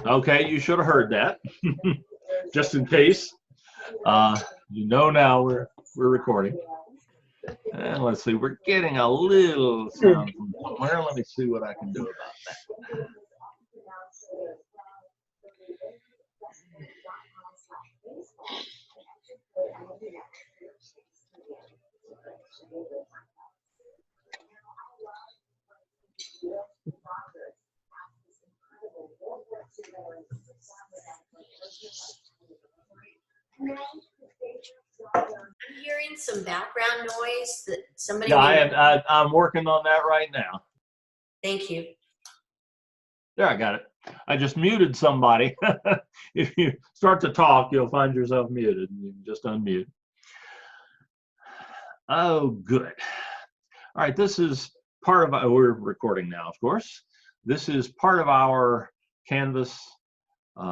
Okay, you should have heard that. Just in case. You know now we're recording. And let's see, we're getting a little sound from somewhere. Let me see what I can do about that. I'm hearing some background noise that somebody. Yeah, I'm working on that right now. Thank you. There, I got it. I just muted somebody. If you start to talk, you'll find yourself muted. You can just unmute. Oh, good. All right, this is part of, we're recording now, of course. This is part of our Canvas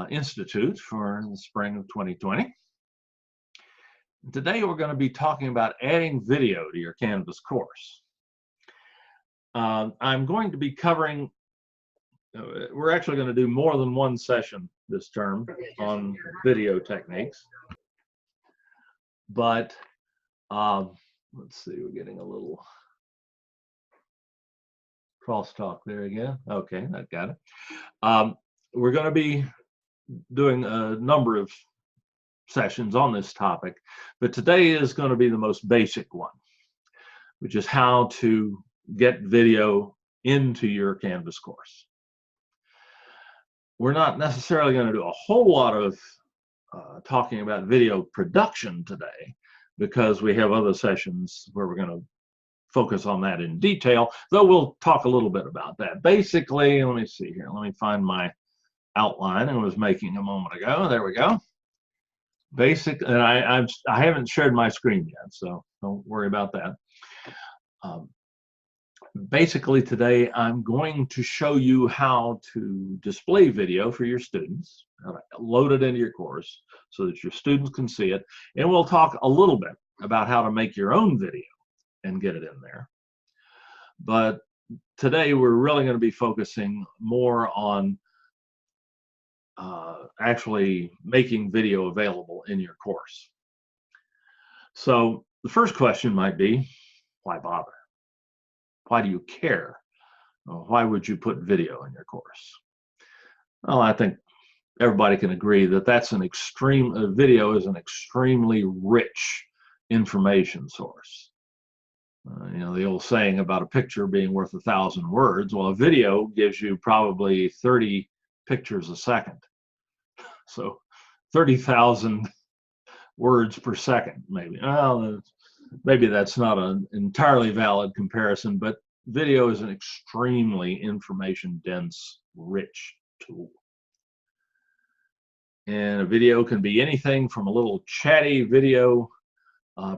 Institute for the spring of 2020. Today, we're going to be talking about adding video to your Canvas course. I'm going to be covering, we're actually going to do more than one session this term on video techniques. But let's see, we're getting a little crosstalk there again. Okay, I got it. We're going to be doing a number of sessions on this topic, but today is going to be the most basic one, which is how to get video into your Canvas course. We're not necessarily going to do a whole lot of talking about video production today, because we have other sessions where we're going to focus on that in detail, though we'll talk a little bit about that. Basically, let me see here. Let me find my outline I was making a moment ago. There we go. Basic, and I haven't shared my screen yet, so don't worry about that. Basically, today I'm going to show you how to display video for your students, how to load it into your course so that your students can see it, and we'll talk a little bit about how to make your own video and get it in there. But today we're really going to be focusing more on actually making video available in your course. So the first question might be, why bother? Why do you care? Why would you put video in your course? Well, I think everybody can agree that that's an extreme, video is an extremely rich information source. You know, the old saying about a picture being worth 1,000 words. Well, a video gives you probably 30 pictures a second. So 30,000 words per second, maybe. Well, maybe that's not an entirely valid comparison, but video is an extremely information-dense, rich tool. And a video can be anything from a little chatty video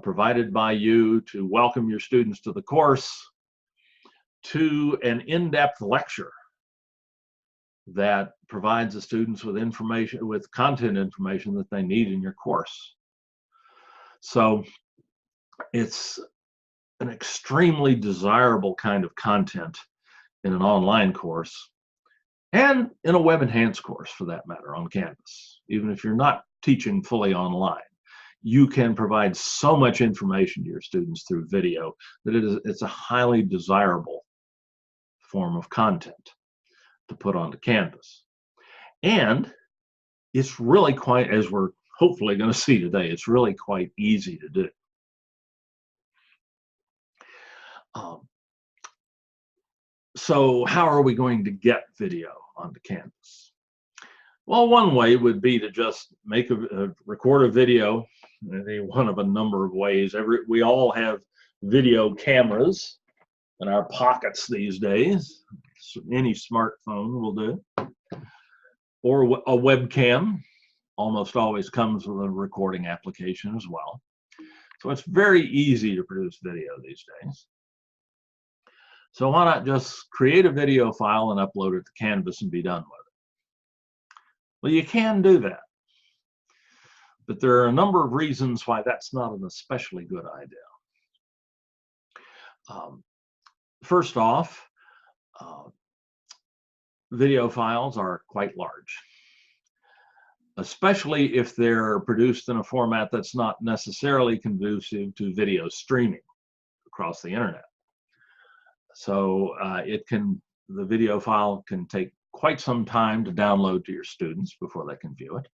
provided by you to welcome your students to the course, to an in-depth lecture that provides the students with information, with content information that they need in your course. So it's an extremely desirable kind of content in an online course, and in a web-enhanced course for that matter on Canvas. Even if you're not teaching fully online, you can provide so much information to your students through video that it's a highly desirable form of content to put onto Canvas. And it's really quite, as we're hopefully going to see today, it's really quite easy to do. So how are we going to get video onto Canvas? Well, one way would be to just record a video, one of a number of ways. We all have video cameras in our pockets these days. Any smartphone will do. Or a webcam almost always comes with a recording application as well. So it's very easy to produce video these days. So why not just create a video file and upload it to Canvas and be done with it? Well, you can do that. But there are a number of reasons why that's not an especially good idea. First off, video files are quite large, especially if they're produced in a format that's not necessarily conducive to video streaming across the internet. So the video file can take quite some time to download to your students before they can view it.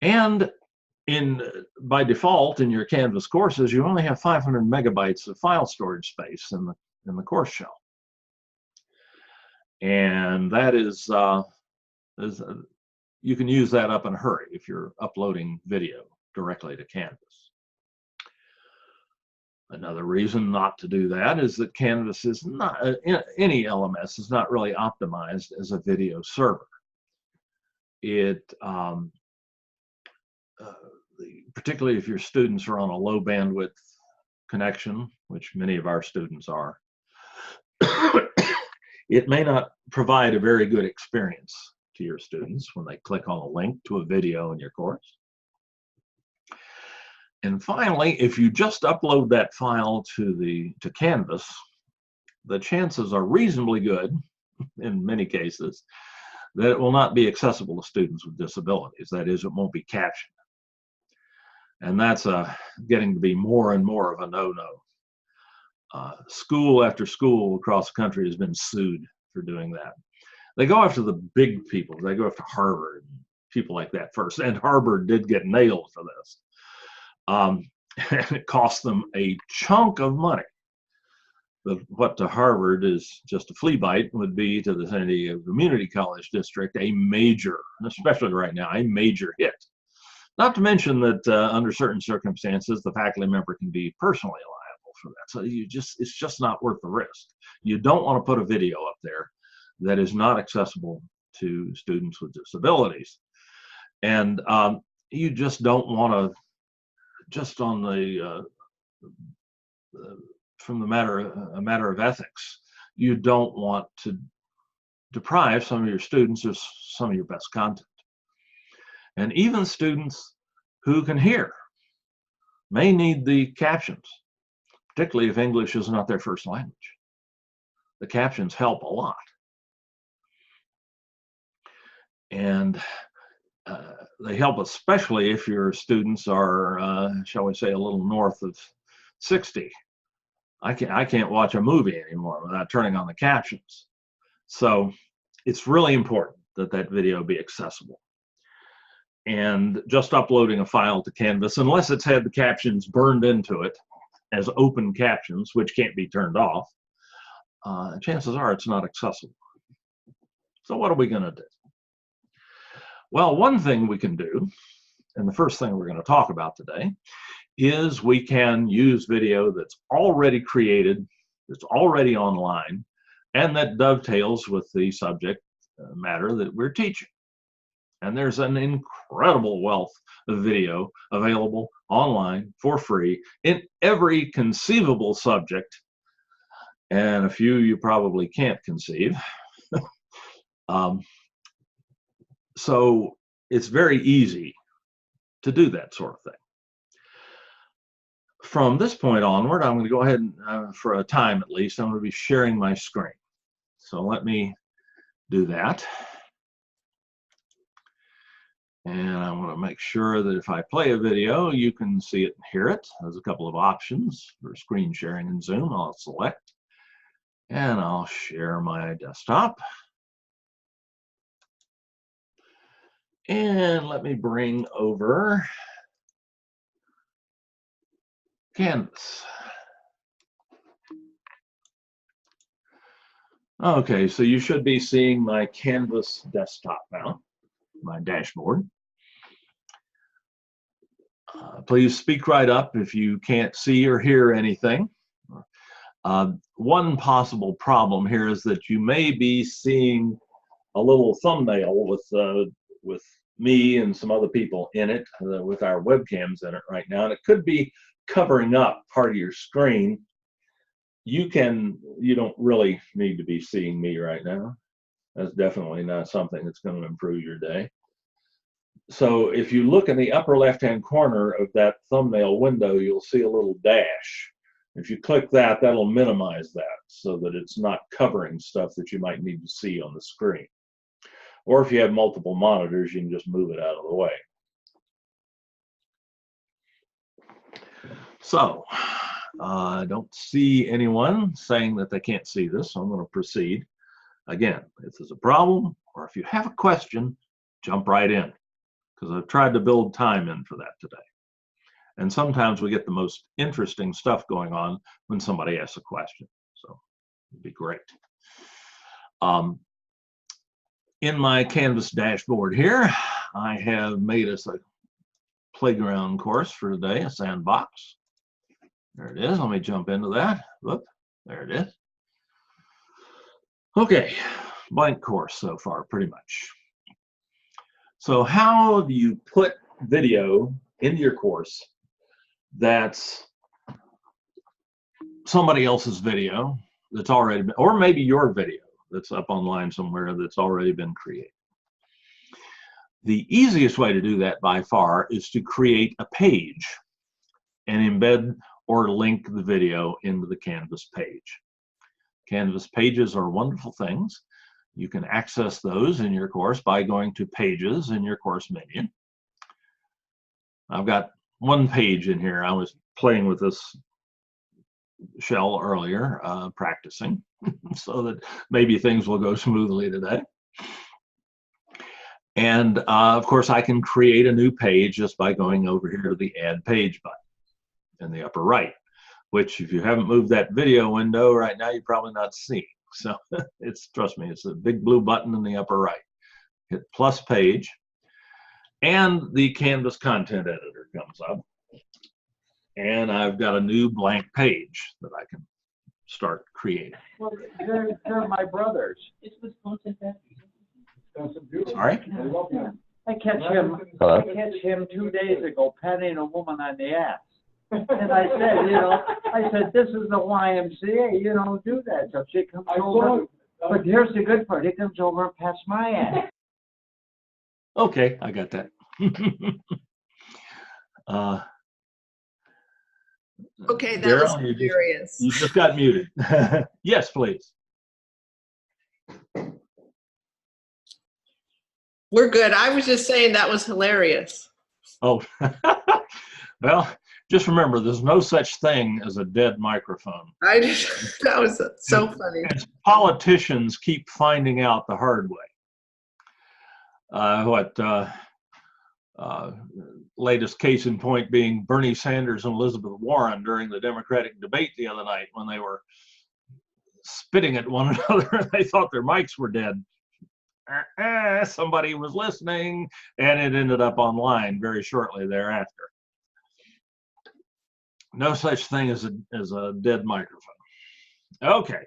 And by default in your Canvas courses, you only have 500 megabytes of file storage space in the course shell. And that is you can use that up in a hurry if you're uploading video directly to Canvas. Another reason not to do that is that Canvas is not, any LMS is not really optimized as a video server. Particularly if your students are on a low bandwidth connection, which many of our students are, it may not provide a very good experience to your students when they click on a link to a video in your course. And finally, if you just upload that file to Canvas, the chances are reasonably good, in many cases, that it will not be accessible to students with disabilities. That is, it won't be captioned. And that's getting to be more and more of a no-no. School after school across the country has been sued for doing that. They go after the big people. They go after Harvard, people like that first. And Harvard did get nailed for this. And it cost them a chunk of money. But what to Harvard is just a flea bite would be to the San Diego Community College District a major, especially right now, a major hit. Not to mention that under certain circumstances, the faculty member can be personally liable for that. So it's just not worth the risk. You don't want to put a video up there that is not accessible to students with disabilities. And you just don't want to, just on the, from a matter of ethics, you don't want to deprive some of your students of some of your best content. And even students who can hear may need the captions, particularly if English is not their first language. The captions help a lot. And they help especially if your students are, shall we say, a little north of 60. I can't watch a movie anymore without turning on the captions. So it's really important that that video be accessible. And just uploading a file to Canvas, unless it's had the captions burned into it as open captions, which can't be turned off, chances are it's not accessible. So what are we going to do? Well, one thing we can do, and the first thing we're going to talk about today, is we can use video that's already created, that's already online, and that dovetails with the subject matter that we're teaching. And there's an incredible wealth of video available online for free in every conceivable subject, and a few you probably can't conceive. So it's very easy to do that sort of thing. From this point onward, I'm going to go ahead and, for a time at least, I'm going to be sharing my screen. So let me do that. And I want to make sure that if I play a video, you can see it and hear it. There's a couple of options for screen sharing in Zoom. I'll select, and I'll share my desktop. And let me bring over Canvas. Okay, so you should be seeing my Canvas desktop now, my dashboard. Please speak right up if you can't see or hear anything. One possible problem here is that you may be seeing a little thumbnail with me and some other people in it, with our webcams in it right now, and it could be covering up part of your screen. You don't really need to be seeing me right now. That's definitely not something that's going to improve your day. So if you look in the upper left-hand corner of that thumbnail window, you'll see a little dash If you click that, that'll minimize that so that it's not covering stuff that you might need to see on the screen. Or if you have multiple monitors, you can just move it out of the way. So I don't see anyone saying that they can't see this, so I'm going to proceed. Again, if there's a problem or if you have a question, jump right in, because I've tried to build time in for that today. And sometimes we get the most interesting stuff going on when somebody asks a question. So it'd be great. In my Canvas dashboard here, I have made us a playground course for today, a sandbox. There it is. Let me jump into that. Whoop, there it is. Okay, blank course so far, pretty much. So how do you put video into your course that's somebody else's video that's already been, or maybe your video that's up online somewhere that's already been created? The easiest way to do that by far is to create a page and embed or link the video into the Canvas page. Canvas pages are wonderful things. You can access those in your course by going to Pages in your course menu. I've got one page in here. I was playing with this shell earlier, practicing, so that maybe things will go smoothly today. And of course, I can create a new page just by going over here to the Add Page button in the upper right, which if you haven't moved that video window right now, you're probably not seeing. So trust me, it's a big blue button in the upper right. Hit plus page, and the Canvas content editor comes up. And I've got a new blank page that I can start creating. Well, they're my brothers. Sorry? I catch him 2 days ago patting a woman on the ass. And I said, this is the YMCA, you don't do that. So she comes over, but here's the good part, he comes over and pats my ass. Okay, I got that. Okay, that was Daryl, hilarious. you just got muted. Yes, please. We're good. I was just saying that was hilarious. Oh, well, just remember, there's no such thing as a dead microphone. That was so funny. As politicians keep finding out the hard way. Latest case in point being Bernie Sanders and Elizabeth Warren during the Democratic debate the other night when they were spitting at one another. They thought their mics were dead. Somebody was listening, and it ended up online very shortly thereafter. No such thing as a dead microphone. Okay,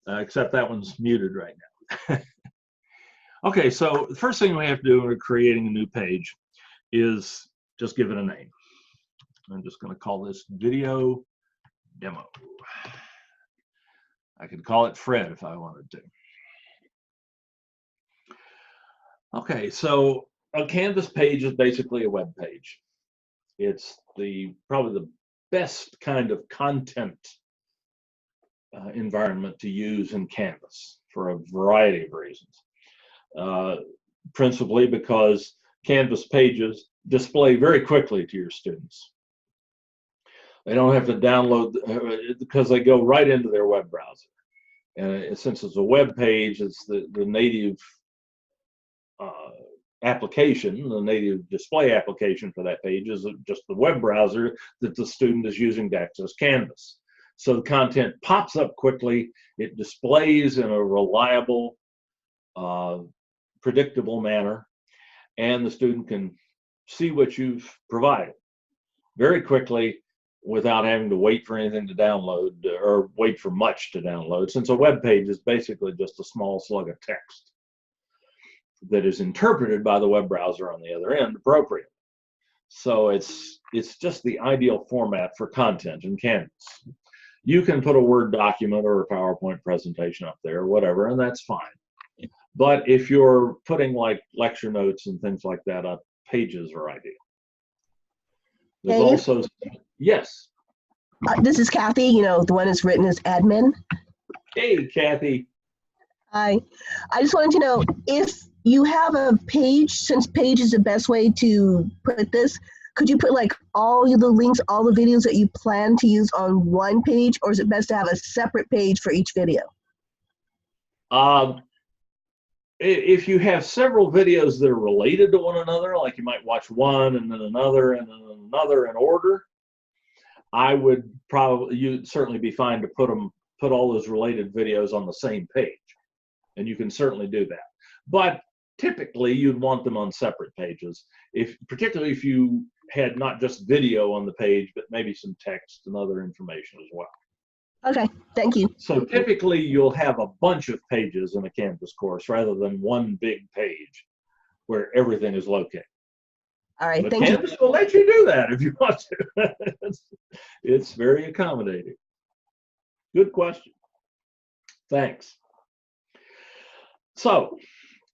except that one's muted right now. Okay, so the first thing we have to do when we're creating a new page is just give it a name. I'm just going to call this video demo. I could call it Fred if I wanted to. Okay, so a Canvas page is basically a web page. It's probably the best kind of content environment to use in Canvas for a variety of reasons. Principally because Canvas pages display very quickly to your students. They don't have to download because they go right into their web browser. And since it's a web page, it's the native application, the native display application for that page is just the web browser that the student is using to access Canvas. So the content pops up quickly, it displays in a reliable, predictable manner, and the student can see what you've provided very quickly without having to wait for anything to download or wait for much to download, since a web page is basically just a small slug of text that is interpreted by the web browser on the other end appropriately. So it's just the ideal format for content in Canvas. You can put a Word document or a PowerPoint presentation up there, whatever, and that's fine. But if you're putting like lecture notes and things like that up, pages are ideal. There's also, yes. This is Kathy, you know, the one that's written as admin. Hey, Kathy. Hi. I just wanted to know if you have a page, since page is the best way to put this, could you put like all the links, all the videos that you plan to use on one page, or is it best to have a separate page for each video? If you have several videos that are related to one another, like you might watch one and then another and then another in order, you'd certainly be fine to put all those related videos on the same page. And you can certainly do that. But typically you'd want them on separate pages, particularly if you had not just video on the page, but maybe some text and other information as well. Okay, thank you. So typically you'll have a bunch of pages in a Canvas course rather than one big page where everything is located. All right, But thank you. Canvas will let you do that if you want to. It's very accommodating. Good question. Thanks. So,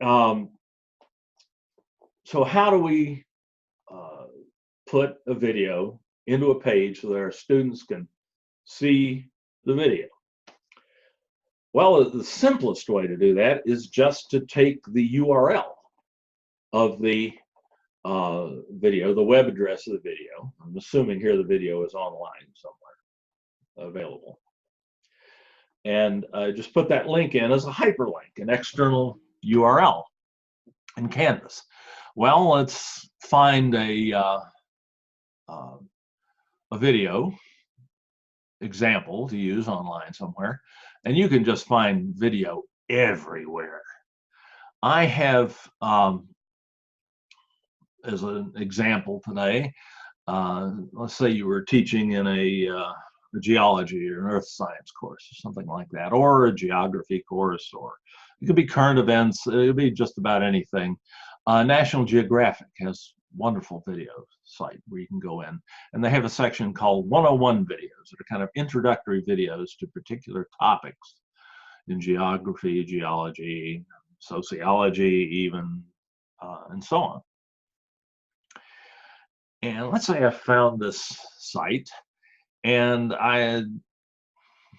how do we put a video into a page so that our students can see the video? Well, the simplest way to do that is just to take the URL of the video, the web address of the video. I'm assuming here the video is online somewhere available. And just put that link in as a hyperlink, an external URL in Canvas. Well, let's find a video example to use online somewhere, and you can just find video everywhere. I have, as an example today, let's say you were teaching in a geology or an earth science course or something like that, or a geography course, or it could be current events. It could be just about anything. National Geographic has wonderful video site where you can go in, and they have a section called 101 videos that are kind of introductory videos to particular topics in geography, geology, sociology, even, and so on. And let's say I found this site, and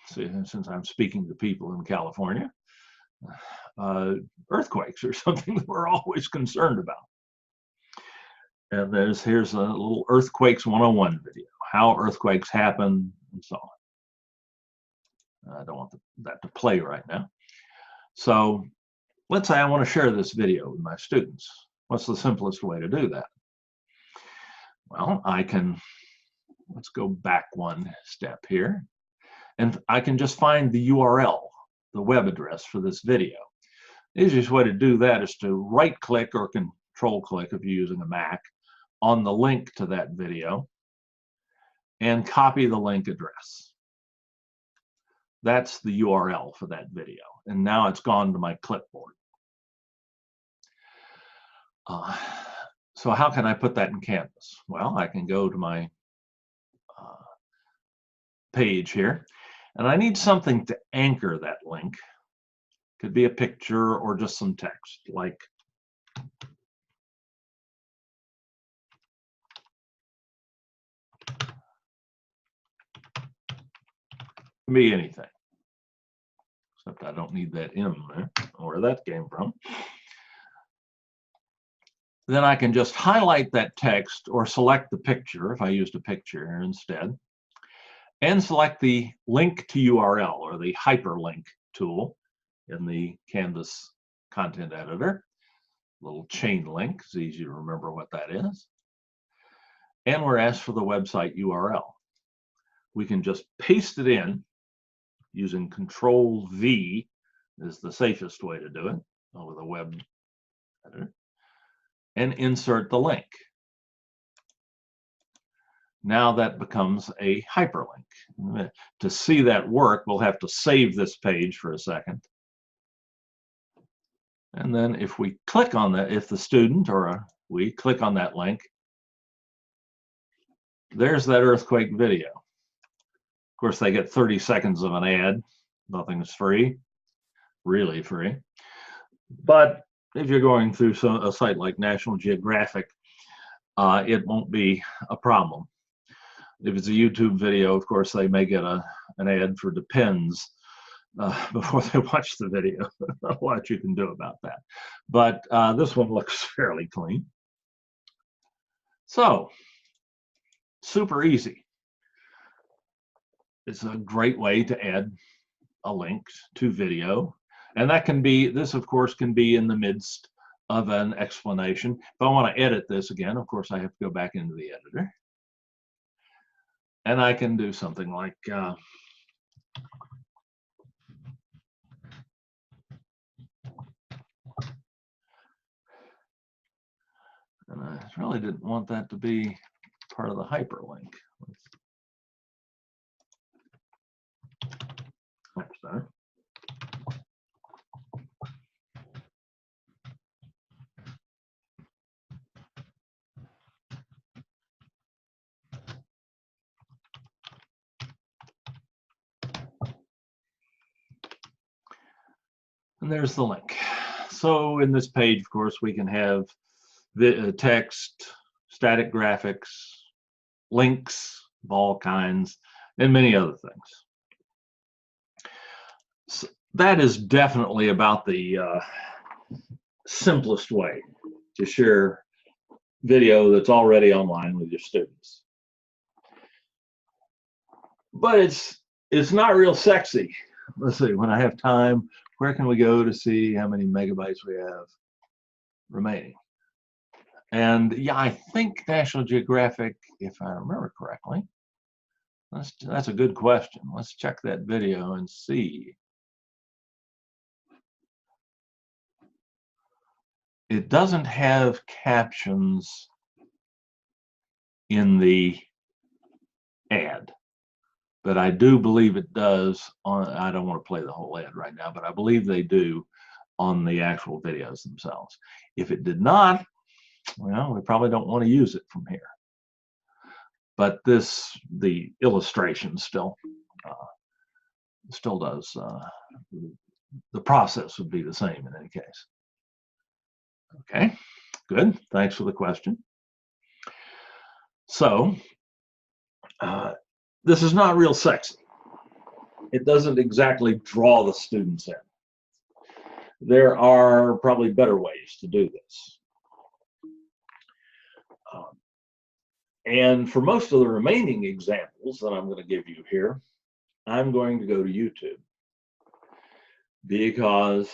since I'm speaking to people in California, earthquakes are something that we're always concerned about. And here's a little Earthquakes 101 video, how earthquakes happen and so on. I don't want that to play right now. So let's say I want to share this video with my students. What's the simplest way to do that? Well, let's go back one step here, and I can just find the URL, the web address for this video. The easiest way to do that is to right-click or control-click if you're using a Mac on the link to that video and copy the link address. That's the URL for that video, and now it's gone to my clipboard. So how can I put that in Canvas? Well, I can go to my page here, and I need something to anchor that link. Could be a picture or just some text, like can be anything, except I don't need that M there, where that came from. Then I can just highlight that text or select the picture, if I used a picture here instead, and select the link to URL or the hyperlink tool in the Canvas content editor. Little chain link, it's easy to remember what that is. And we're asked for the website URL. We can just paste it in using Control-V is the safest way to do it with a web editor, and insert the link. Now that becomes a hyperlink. To see that work, we'll have to save this page for a second. And then if we click on that, if the student or we click on that link, there's that earthquake video. Of course, they get 30 seconds of an ad. Nothing's free, really free. But if you're going through a site like National Geographic, it won't be a problem. If it's a YouTube video, of course, they may get an ad for Depends before they watch the video. What you can do about that. But this one looks fairly clean. So, super easy. It's a great way to add a link to video. And that can be, this of course can be in the midst of an explanation. If I want to edit this again, of course I have to go back into the editor. And I can do something like, and I really didn't want that to be part of the hyperlink. Oops, sorry. And there's the link. So in this page, of course, we can have the text, static graphics, links of all kinds, and many other things. So that is definitely about the simplest way to share video that's already online with your students. But it's not real sexy. Let's see, when I have time, where can we go to see how many megabytes we have remaining? And yeah, I think National Geographic, if I remember correctly, that's a good question. Let's check that video and see. It doesn't have captions in the ad, but I do believe it does on, I don't want to play the whole ad right now, but I believe they do on the actual videos themselves. If it did not, well, we probably don't want to use it from here. But the illustration still does, the process would be the same in any case. Okay, good, thanks for the question. So, this is not real sexy. It doesn't exactly draw the students in. There are probably better ways to do this. And for most of the remaining examples that I'm going to give you here, I'm going to go to YouTube, because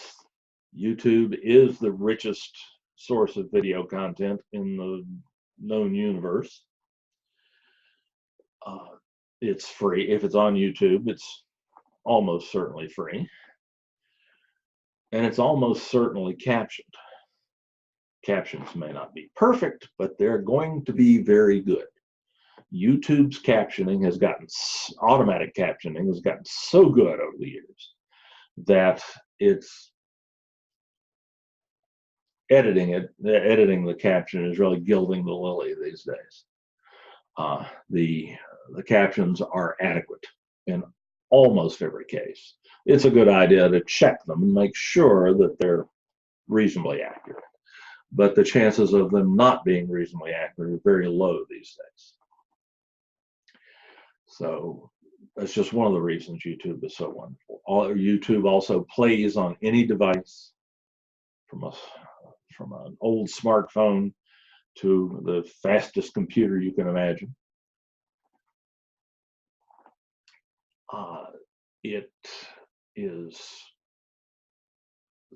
YouTube is the richest source of video content in the known universe. It's free. If it's on YouTube, it's almost certainly free. And it's almost certainly captioned. Captions may not be perfect, but they're going to be very good. YouTube's captioning has gotten, automatic captioning has gotten so good over the years that it's editing the caption is really gilding the lily these days. The captions are adequate in almost every case. It's a good idea to check them and make sure that they're reasonably accurate. But the chances of them not being reasonably accurate are very low these days. So that's just one of the reasons YouTube is so wonderful. YouTube also plays on any device, from an old smartphone to the fastest computer you can imagine. It is,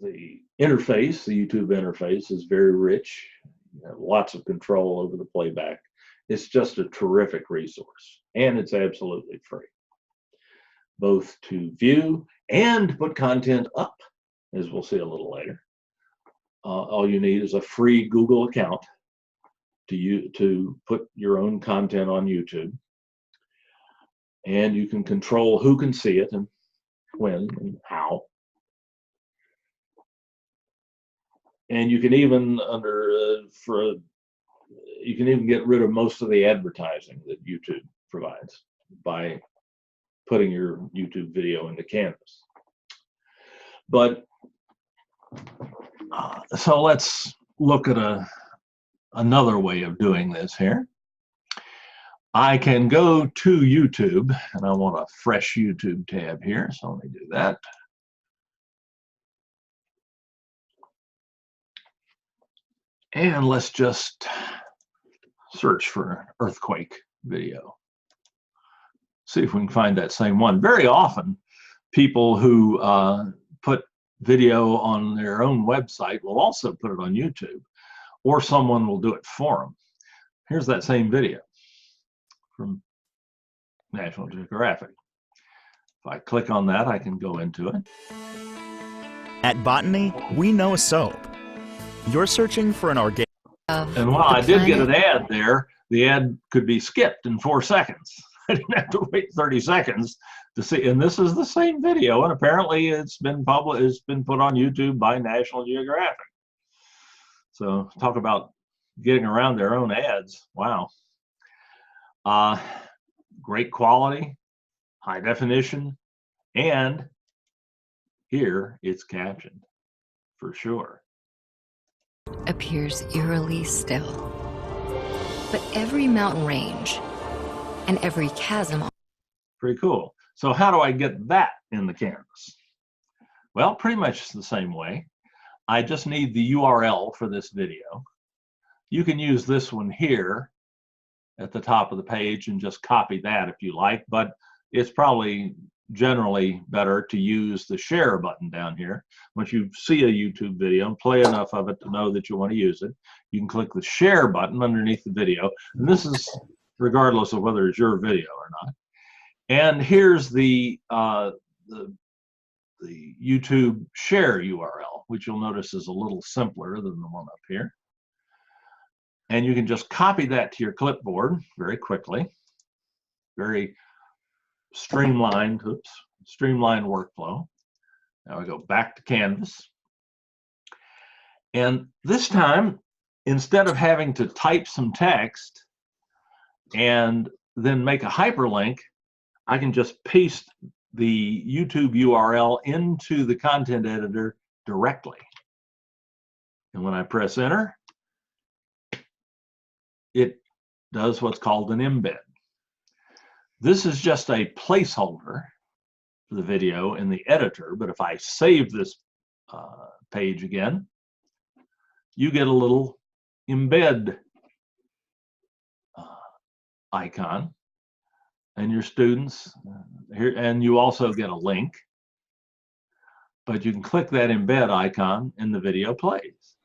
the interface, the YouTube interface is very rich. You have lots of control over the playback. It's just a terrific resource, and it's absolutely free, both to view and put content up, as we'll see a little later. All you need is a free Google account to put your own content on YouTube. And you can control who can see it and when and how. And you can even you can even get rid of most of the advertising that YouTube provides by putting your YouTube video into Canvas. But so let's look at another way of doing this here. I can go to YouTube, and I want a fresh YouTube tab here, so let me do that. And let's just search for an earthquake video. See if we can find that same one. Very often, people who put video on their own website will also put it on YouTube, or someone will do it for them. Here's that same video from National Geographic. If I click on that, I can go into it. At Botany, we know soap. You're searching for an organic. And while I did get an ad there, the ad could be skipped in 4 seconds. I didn't have to wait 30 seconds to see. And this is the same video, and apparently it's been published. It's been put on YouTube by National Geographic. So talk about getting around their own ads. Wow. Great quality, high definition, and here it's captioned for sure. Appears eerily still. But every mountain range and every chasm. Pretty cool. So how do I get that in the canvas? Well, pretty much the same way. I just need the URL for this video. You can use this one here at the top of the page and just copy that if you like, but it's probably generally better to use the share button down here. Once you see a YouTube video and play enough of it to know that you want to use it, you can click the share button underneath the video. And this is regardless of whether it's your video or not. And here's the YouTube share URL, which you'll notice is a little simpler than the one up here. And you can just copy that to your clipboard very quickly. Very streamlined, streamlined workflow. Now we go back to Canvas. And this time, instead of having to type some text and then make a hyperlink, I can just paste the YouTube URL into the content editor directly. And when I press enter, it does what's called an embed. This is just a placeholder for the video in the editor, but if I save this page again, you get a little embed icon, and your students here, and you also get a link, but you can click that embed icon and the video plays.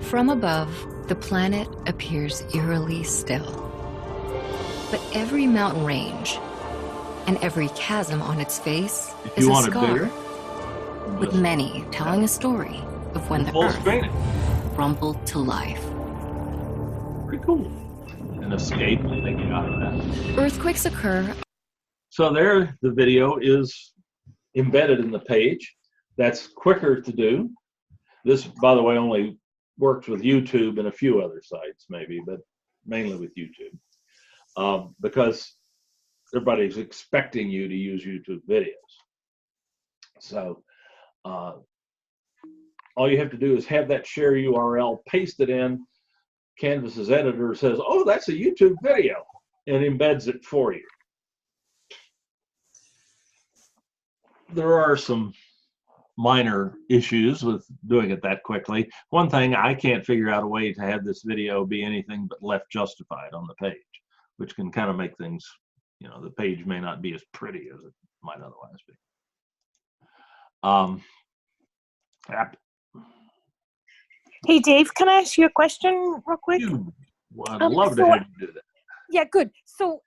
From above, the planet appears eerily still. But every mountain range and every chasm on its face is a scar, with many telling a story of when the earth rumbled to life. Pretty cool. An escape, I think you got that. Earthquakes occur. So there, the video is embedded in the page. That's quicker to do. This, by the way, only works with YouTube and a few other sites maybe, but mainly with YouTube. Because everybody's expecting you to use YouTube videos. So all you have to do is have that share URL, paste it in. Canvas's editor says, oh, that's a YouTube video, and embeds it for you. There are some minor issues with doing it that quickly. One thing, I can't figure out a way to have this video be anything but left justified on the page, which can kind of make things, you know, the page may not be as pretty as it might otherwise be. Hey, Dave, can I ask you a question real quick? I'd love to have you do that. Yeah, good. So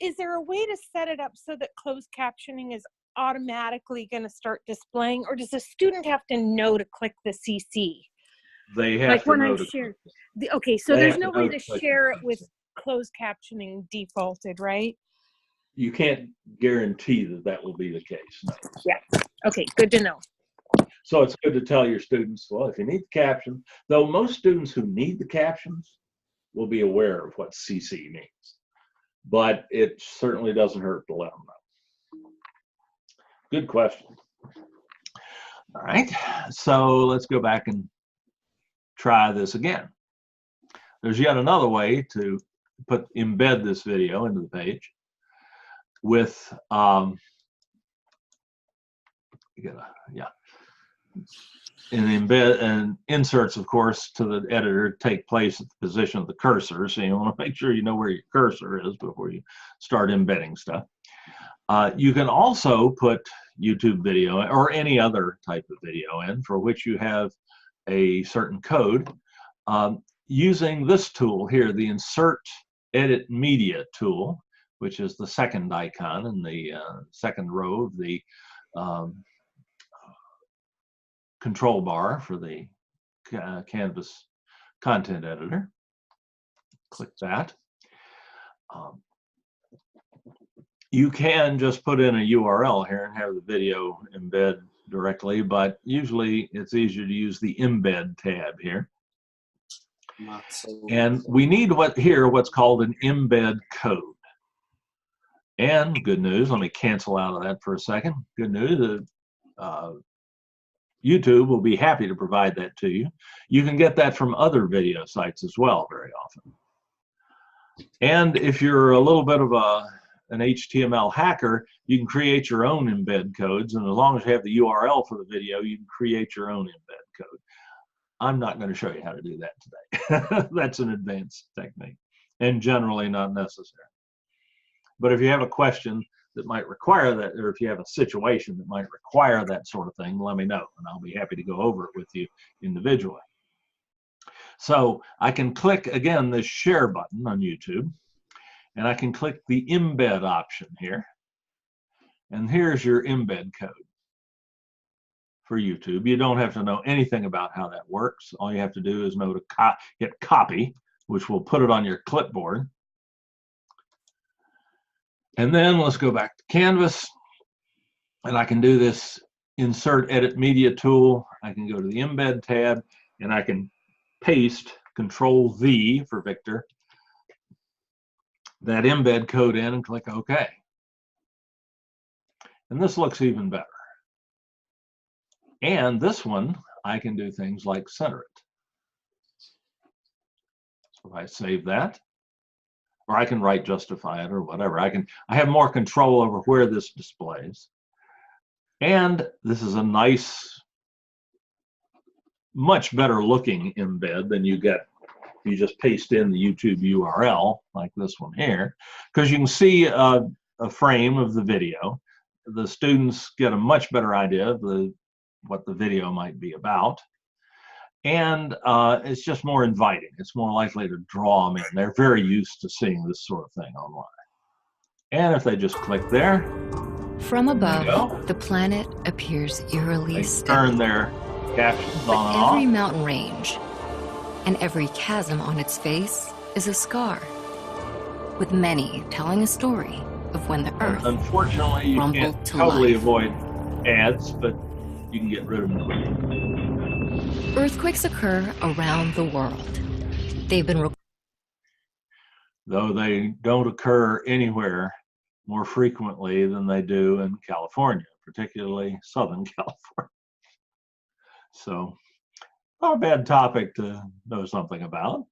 is there a way to set it up so that closed captioning is automatically going to start displaying, or does the student have to know to click the CC? They have to know to click. Okay, so there's no way to share it with closed captioning defaulted, right? You can't guarantee that that will be the case. No. Yeah. Okay, good to know. So it's good to tell your students, well, if you need the caption, though most students who need the captions will be aware of what CC means, but it certainly doesn't hurt to let them know. Good question. All right, so let's go back and try this again. there's yet another way to embed this video into the page with and embed and inserts, of course, to the editor take place at the position of the cursor. So you want to make sure you know where your cursor is before you start embedding stuff. You can also put YouTube video or any other type of video in for which you have a certain code using this tool here, the InsertEdit Media tool, which is the second icon in the second row of the control bar for the Canvas content editor. Click that. You can just put in a URL here and have the video embed directly, but usually it's easier to use the Embed tab here. And we need what's called an embed code. And good news, let me cancel out of that for a second. Good news, YouTube will be happy to provide that to you. You can get that from other video sites as well very often. And if you're a little bit of an HTML hacker, you can create your own embed codes, and as long as you have the URL for the video, you can create your own embed code. I'm not going to show you how to do that today. That's an advanced technique and generally not necessary. But if you have a question that might require that, or if you have a situation that might require that sort of thing, let me know, and I'll be happy to go over it with you individually. So I can click, again, this share button on YouTube, and I can click the embed option here. And here's your embed code for YouTube. You don't have to know anything about how that works. All you have to do is know to hit copy, which will put it on your clipboard. And then let's go back to Canvas, and I can do this InsertEdit Media tool. I can go to the Embed tab, and I can paste, Control V for Victor, that embed code in and click OK. And this looks even better. And this one, I can do things like center it. So if I save that, or I can write justify it or whatever. I have more control over where this displays. And this is a nice, much better looking embed than you get if you just paste in the YouTube URL like this one here, because you can see a frame of the video. The students get a much better idea of what the video might be about. And it's just more inviting. It's more likely to draw them in. They're very used to seeing this sort of thing online. And if they just click there, from above, the planet appears eerily still. Turn their captions on and off. Every mountain range and every chasm on its face is a scar, with many telling a story of when the Earth unfortunately, you can't totally avoid ads, but you can get rid of them quickly. Earthquakes occur around the world. They've been though they don't occur anywhere more frequently than they do in California, particularly Southern California. So, not a bad topic to know something about.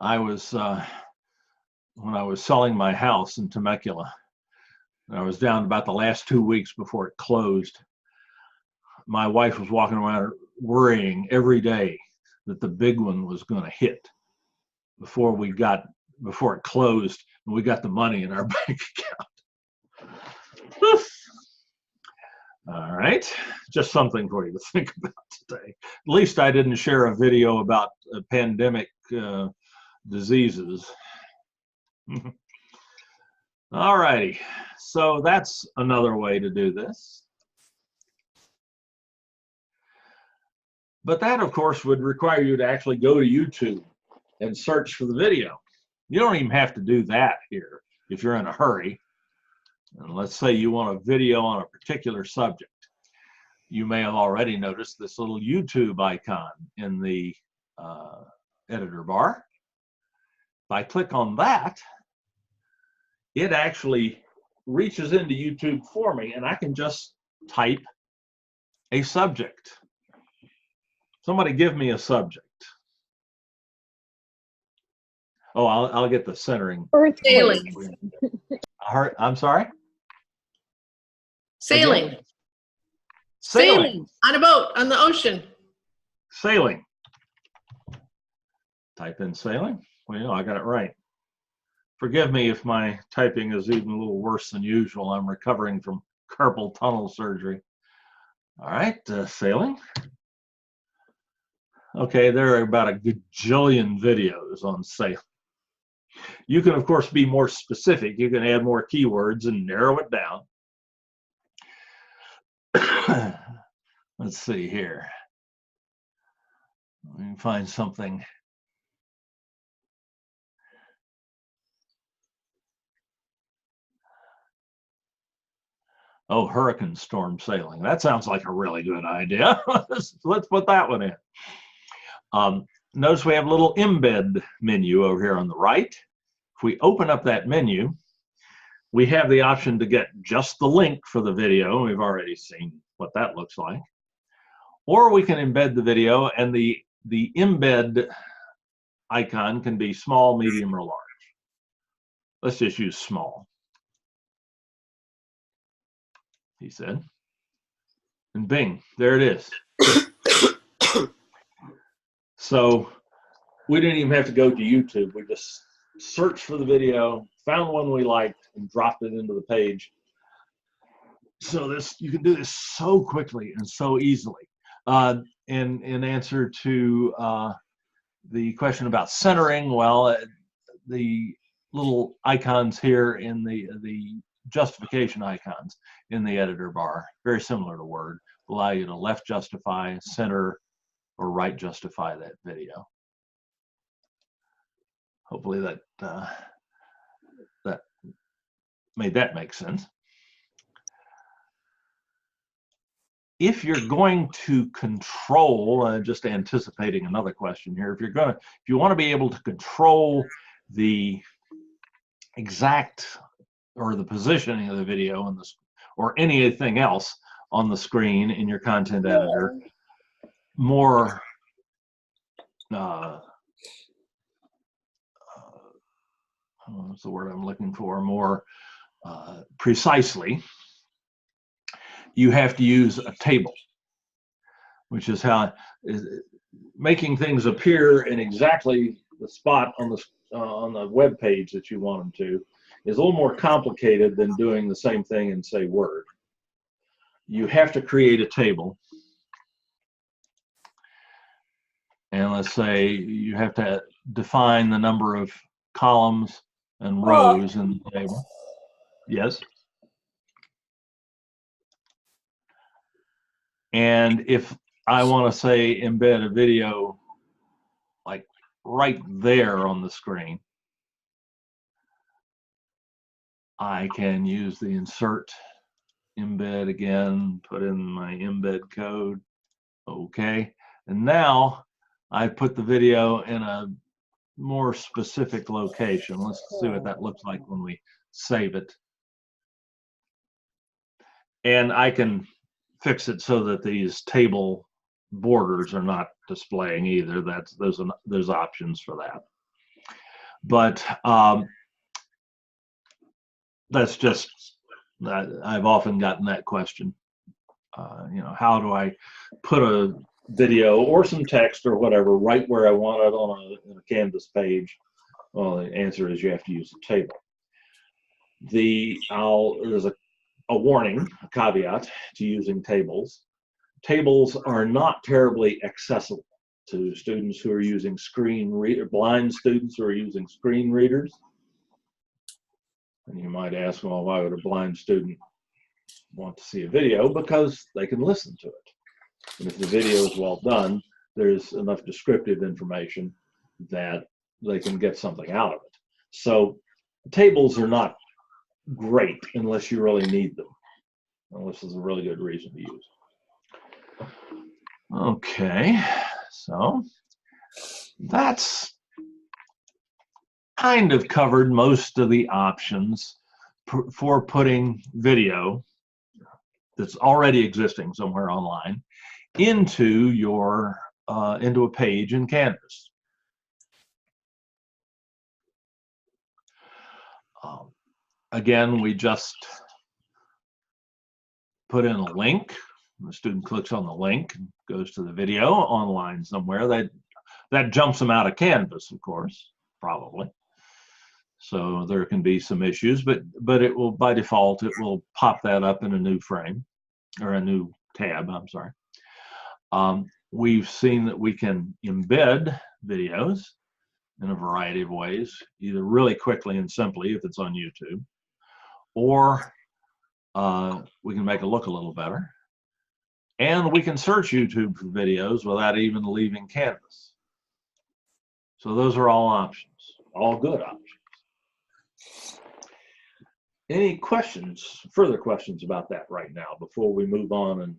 I was, when I was selling my house in Temecula, and I was down about the last 2 weeks before it closed, my wife was walking around worrying every day that the big one was going to hit before it closed and we got the money in our bank account. All right, just something for you to think about today. At least I didn't share a video about pandemic diseases. All righty, so that's another way to do this. But that, of course, would require you to actually go to YouTube and search for the video. You don't even have to do that here if you're in a hurry. And let's say you want a video on a particular subject. You may have already noticed this little YouTube icon in the editor bar. If I click on that, it actually reaches into YouTube for me, and I can just type a subject. Somebody give me a subject. Oh, I'll get the centering. Sailing. I'm sorry? Sailing. Again? Sailing. On a boat, on the ocean. Sailing. Type in sailing. Well, you know, I got it right. Forgive me if my typing is even a little worse than usual. I'm recovering from carpal tunnel surgery. All right, sailing. Okay, there are about a gajillion videos on sailing. You can, of course, be more specific. You can add more keywords and narrow it down. Let's see here. Let me find something. Oh, hurricane storm sailing. That sounds like a really good idea. Let's put that one in. Notice we have a little embed menu over here on the right. If we open up that menu, we have the option to get just the link for the video. We've already seen what that looks like. Or we can embed the video, and the embed icon can be small, medium, or large. Let's just use small, he said. And bing, there it is. So we didn't even have to go to YouTube. We just searched for the video, found one we liked, and dropped it into the page. So you can do this so quickly and so easily. In answer to the question about centering, well, the little icons here in the justification icons in the editor bar, very similar to Word, allow you to left justify, center, or right justify that video. Hopefully that made that make sense. If you're going to control, just anticipating another question here, if you want to be able to control the exact or the positioning of the video on this or anything else on the screen in your content editor, more what's the word I'm looking for? More precisely, you have to use a table, which is how making things appear in exactly the spot on the web page that you want them to is a little more complicated than doing the same thing in, say, Word. You have to create a table. And let's say you have to define the number of columns and rows in the table. Yes? And if I want to say embed a video like right there on the screen, I can use the insert embed again, put in my embed code. Okay. And now I put the video in a more specific location. Let's see what that looks like when we save it. And I can fix it so that these table borders are not displaying either. There's options for that. But that's just, I've often gotten that question. How do I put a video or some text or whatever right where I want it on a Canvas page? Well, the answer is you have to use a table. There's a warning, a caveat to using tables. Tables are not terribly accessible to students who are using blind students who are using screen readers. And you might ask, well, why would a blind student want to see a video? Because they can listen to it. And if the video is well done, there's enough descriptive information that they can get something out of it. So tables are not great unless you really need them, unless there's a really good reason to use them. Okay, so that's kind of covered most of the options for putting video that's already existing somewhere online into your into a page in Canvas. again, we just put in a link. The student clicks on the link and goes to the video online somewhere. That jumps them out of Canvas, of course, probably. So there can be some issues, but it will, by default, it will pop that up in a new frame or a new tab, I'm sorry. We've seen that we can embed videos in a variety of ways, either really quickly and simply if it's on YouTube, or we can make it look a little better. And we can search YouTube for videos without even leaving Canvas. So those are all options, all good options. Any questions, further questions about that right now before we move on and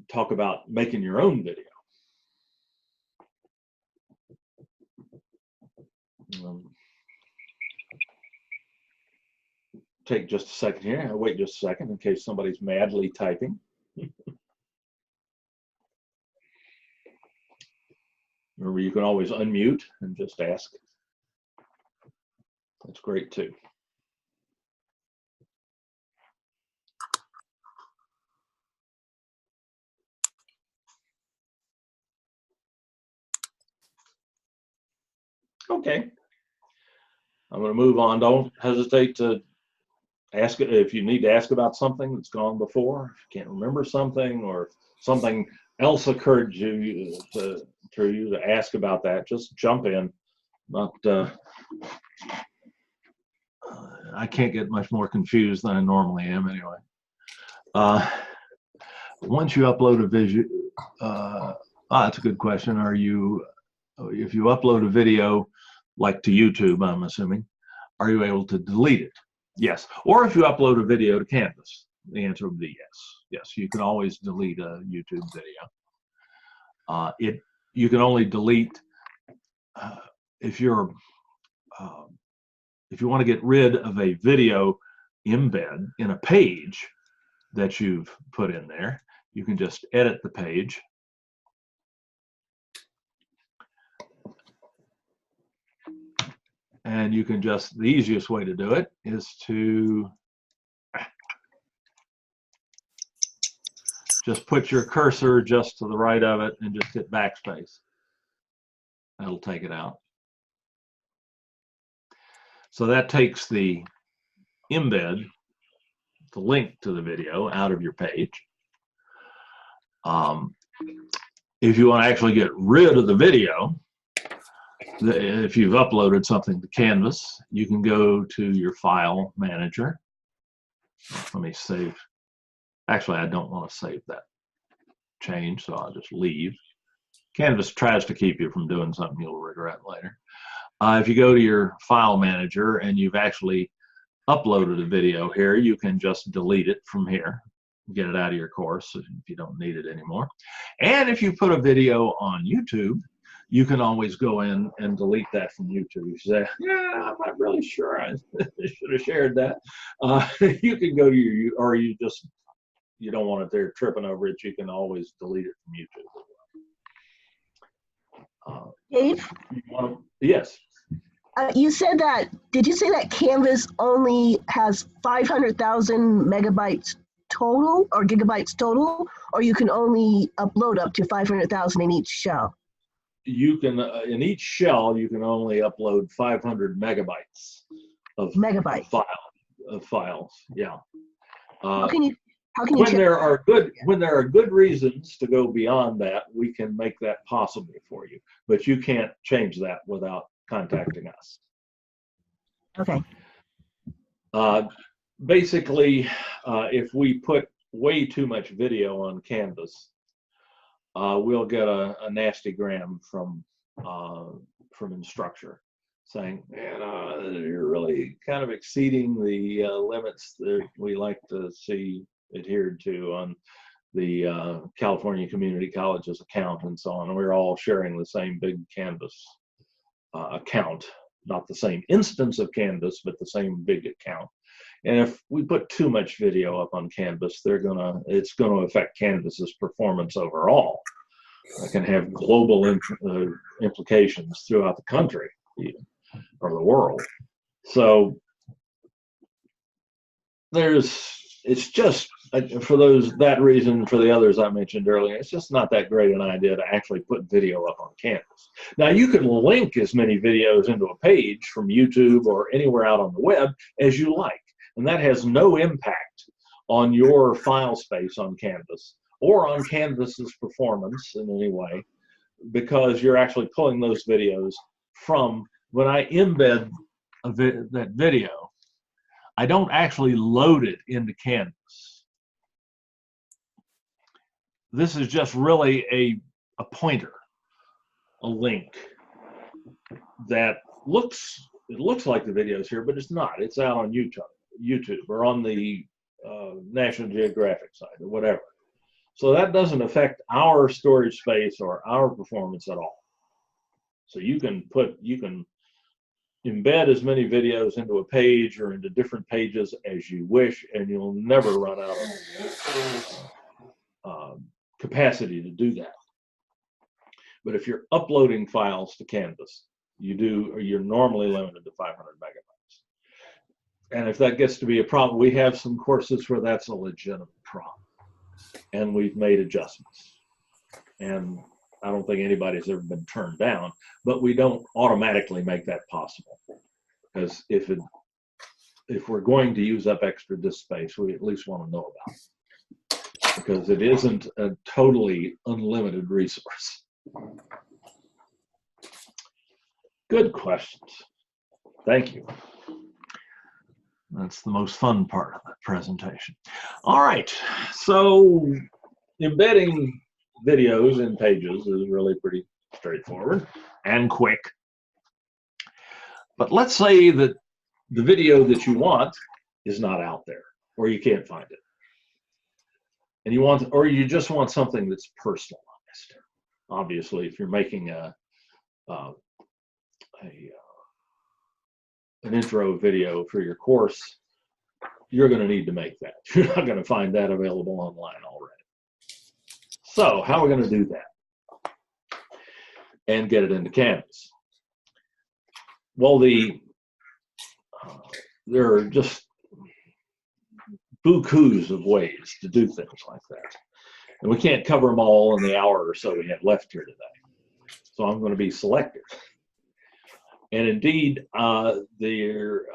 talk about making your own video? Take just a second here. I'll wait just a second in case somebody's madly typing. Remember, you can always unmute and just ask. That's great too. Okay. I'm going to move on. Don't hesitate to ask it if you need to ask about something that's gone before. If you can't remember something or something else occurred to you to ask about that, just jump in. Not I can't get much more confused than I normally am anyway. Once you upload a video, that's a good question. If you upload a video like to YouTube, I'm assuming, are you able to delete it? Yes. Or if you upload a video to Canvas, the answer would be yes. Yes, you can always delete a YouTube video. You can only delete if you want to get rid of a video embed in a page that you've put in there, you can just edit the page. And you can the easiest way to do it is to just put your cursor just to the right of it and just hit backspace. That'll take it out. So that takes the embed, the link to the video, out of your page. If you want to actually get rid of the video, if you've uploaded something to Canvas, you can go to your file manager. Let me save. Actually, I don't want to save that change, so I'll just leave. Canvas tries to keep you from doing something you'll regret later. If you go to your file manager and you've actually uploaded a video here, you can just delete it from here, get it out of your course if you don't need it anymore. And if you put a video on YouTube, you can always go in and delete that from YouTube. You say, yeah, I'm not really sure I should have shared that. You can go to your, or you don't want it there tripping over it, you can always delete it from YouTube. Dave? Yes. You said that, did you say that Canvas only has 500,000 megabytes total or gigabytes total, or you can only upload up to 500,000 in each shell? You can, in each shell, you can only upload 500 megabytes of files. Yeah. How can you when there are good reasons to go beyond that, we can make that possible for you, but you can't change that without contacting us. Okay. Basically, if we put way too much video on Canvas, we'll get a nasty gram from Instructure saying, man, you're really kind of exceeding the limits that we like to see adhered to on the California Community Colleges account and so on. We're all sharing the same big Canvas account, not the same instance of Canvas, but the same big account. And if we put too much video up on Canvas, it's gonna affect Canvas's performance overall. It can have global implications throughout the country, even, or the world. So it's just, for that reason, for the others I mentioned earlier, it's just not that great an idea to actually put video up on Canvas. Now, you can link as many videos into a page from YouTube or anywhere out on the web as you like, and that has no impact on your file space on Canvas or on Canvas's performance in any way, because you're actually pulling those videos from, when I embed that video, I don't actually load it into Canvas. This is just really a pointer, a link that looks like the videos here, but it's not. It's out on YouTube or on the National Geographic site or whatever. So that doesn't affect our storage space or our performance at all. So you can embed as many videos into a page or into different pages as you wish, and you'll never run out of capacity to do that. But if you're uploading files to Canvas, you're normally limited to 500 megabytes. And if that gets to be a problem, we have some courses where that's a legitimate problem, and we've made adjustments. And I don't think anybody's ever been turned down, but we don't automatically make that possible, because if we're going to use up extra disk space, we at least want to know about it, because it isn't a totally unlimited resource. Good questions. Thank you. That's the most fun part of the presentation. All right, so embedding videos in pages is really pretty straightforward and quick. But let's say that the video that you want is not out there, or you can't find it, and you just want something that's personalized. Obviously, if you're making an intro video for your course, you're going to need to make that. You're not going to find that available online already. So how are we going to do that and get it into Canvas? Well, there are just bukus of ways to do things like that. And we can't cover them all in the hour or so we have left here today. So I'm going to be selective. And indeed, later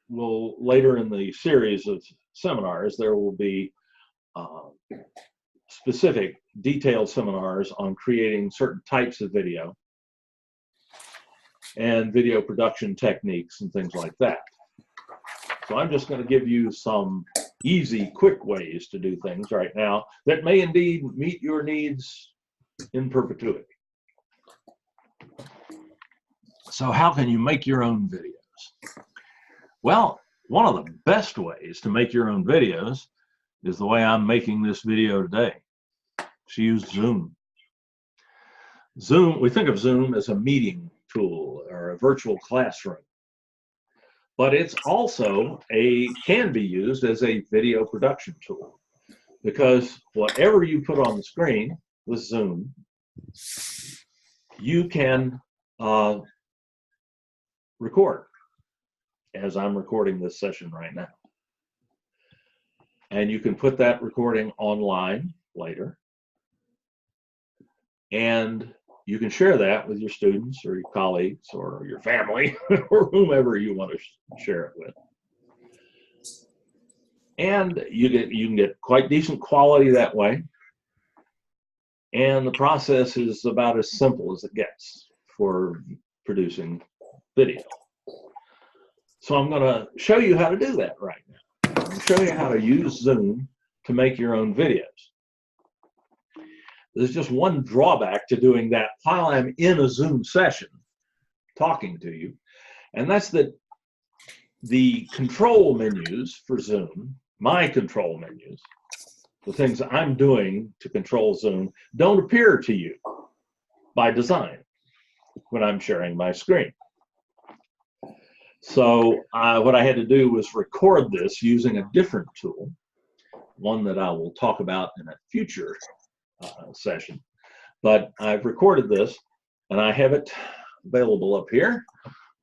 in the series of seminars, there will be specific detailed seminars on creating certain types of video and video production techniques and things like that. So I'm just going to give you some easy, quick ways to do things right now that may indeed meet your needs in perpetuity. So how can you make your own videos? Well, one of the best ways to make your own videos is the way I'm making this video today. To use Zoom. We think of Zoom as a meeting tool or a virtual classroom, but it's also can be used as a video production tool, because whatever you put on the screen with Zoom, you can record, as I'm recording this session right now. And you can put that recording online later, and you can share that with your students or your colleagues or your family or whomever you want to share it with. And you can get quite decent quality that way. And the process is about as simple as it gets for producing video. So I'm going to show you how to do that right now. I'm going to show you how to use Zoom to make your own videos. There's just one drawback to doing that while I'm in a Zoom session talking to you, and that's that the control menus for Zoom, my control menus, the things I'm doing to control Zoom, don't appear to you by design when I'm sharing my screen. So what I had to do was record this using a different tool, one that I will talk about in a future session. But I've recorded this, and I have it available up here.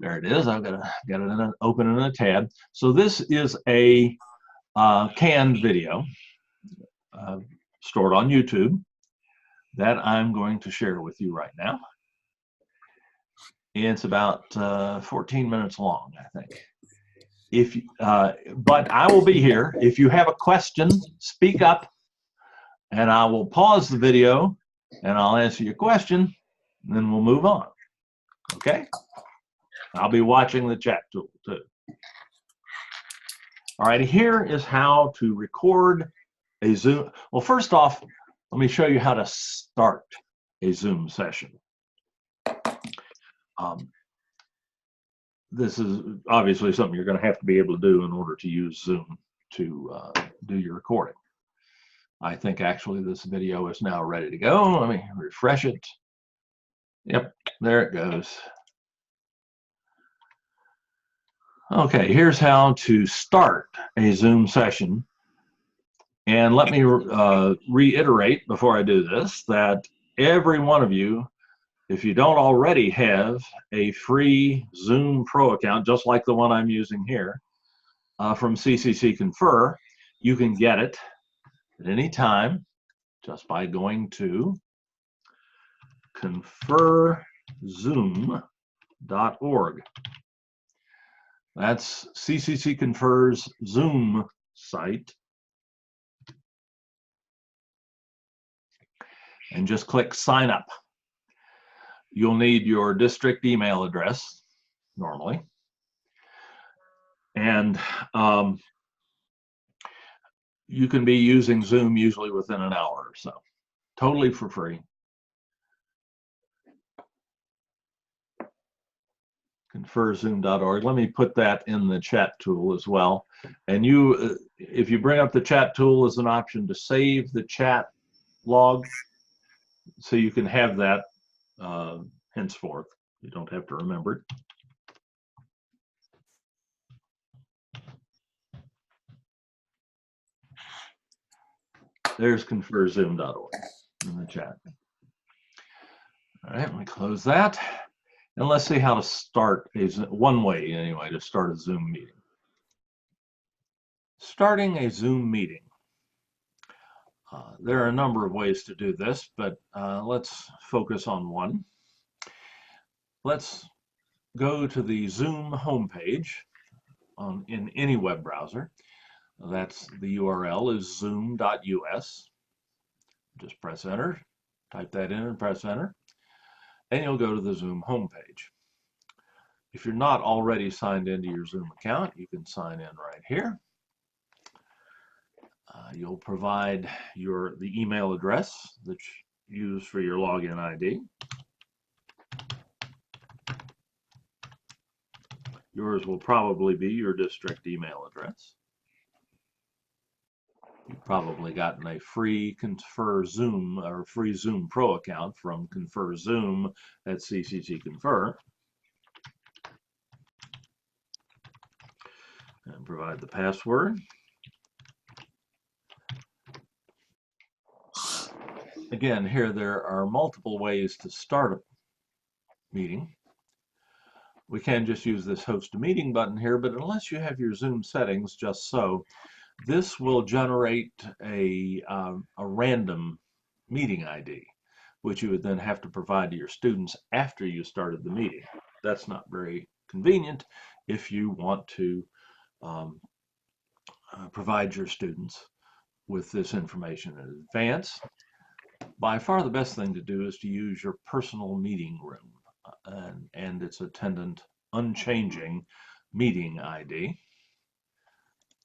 There it is. I've got it open in a tab. So this is a canned video stored on YouTube that I'm going to share with you right now. It's about 14 minutes long, I think. But I will be here. If you have a question, speak up, and I will pause the video, and I'll answer your question, and then we'll move on. Okay? I'll be watching the chat tool too. All right, here is how to record a Zoom. Well, first off, let me show you how to start a Zoom session. This is obviously something you're going to have to be able to do in order to use Zoom to do your recording. I think actually this video is now ready to go. Let me refresh it. Yep, there it goes. Okay, here's how to start a Zoom session. And let me reiterate before I do this that every one of you, if you don't already have a free Zoom Pro account, just like the one I'm using here from CCC Confer, you can get it at any time just by going to conferzoom.org. That's CCC Confer's Zoom site. And just click sign up. You'll need your district email address normally. And you can be using Zoom usually within an hour or so, totally for free. Conferzoom.org. Let me put that in the chat tool as well. And you, if you bring up the chat tool as an option to save the chat log, so you can have that henceforth. You don't have to remember it. There's conferzoom.org in the chat. All right, let me close that. And let's see how to start one way anyway to start a Zoom meeting. Starting a Zoom meeting. There are a number of ways to do this, but let's focus on one. Let's go to the Zoom homepage in any web browser. That's the URL is zoom.us. Just press enter, type that in and press enter, and you'll go to the Zoom homepage. If you're not already signed into your Zoom account, you can sign in right here. You'll provide the email address that you use for your login ID. Yours will probably be your district email address. You've probably gotten a free Confer Zoom or free Zoom Pro account from Confer Zoom at CCC Confer. And provide the password. Again, here there are multiple ways to start a meeting. We can just use this host a meeting button here, but unless you have your Zoom settings just so, this will generate a random meeting ID, which you would then have to provide to your students after you started the meeting. That's not very convenient if you want to provide your students with this information in advance. By far the best thing to do is to use your personal meeting room and its attendant unchanging meeting ID.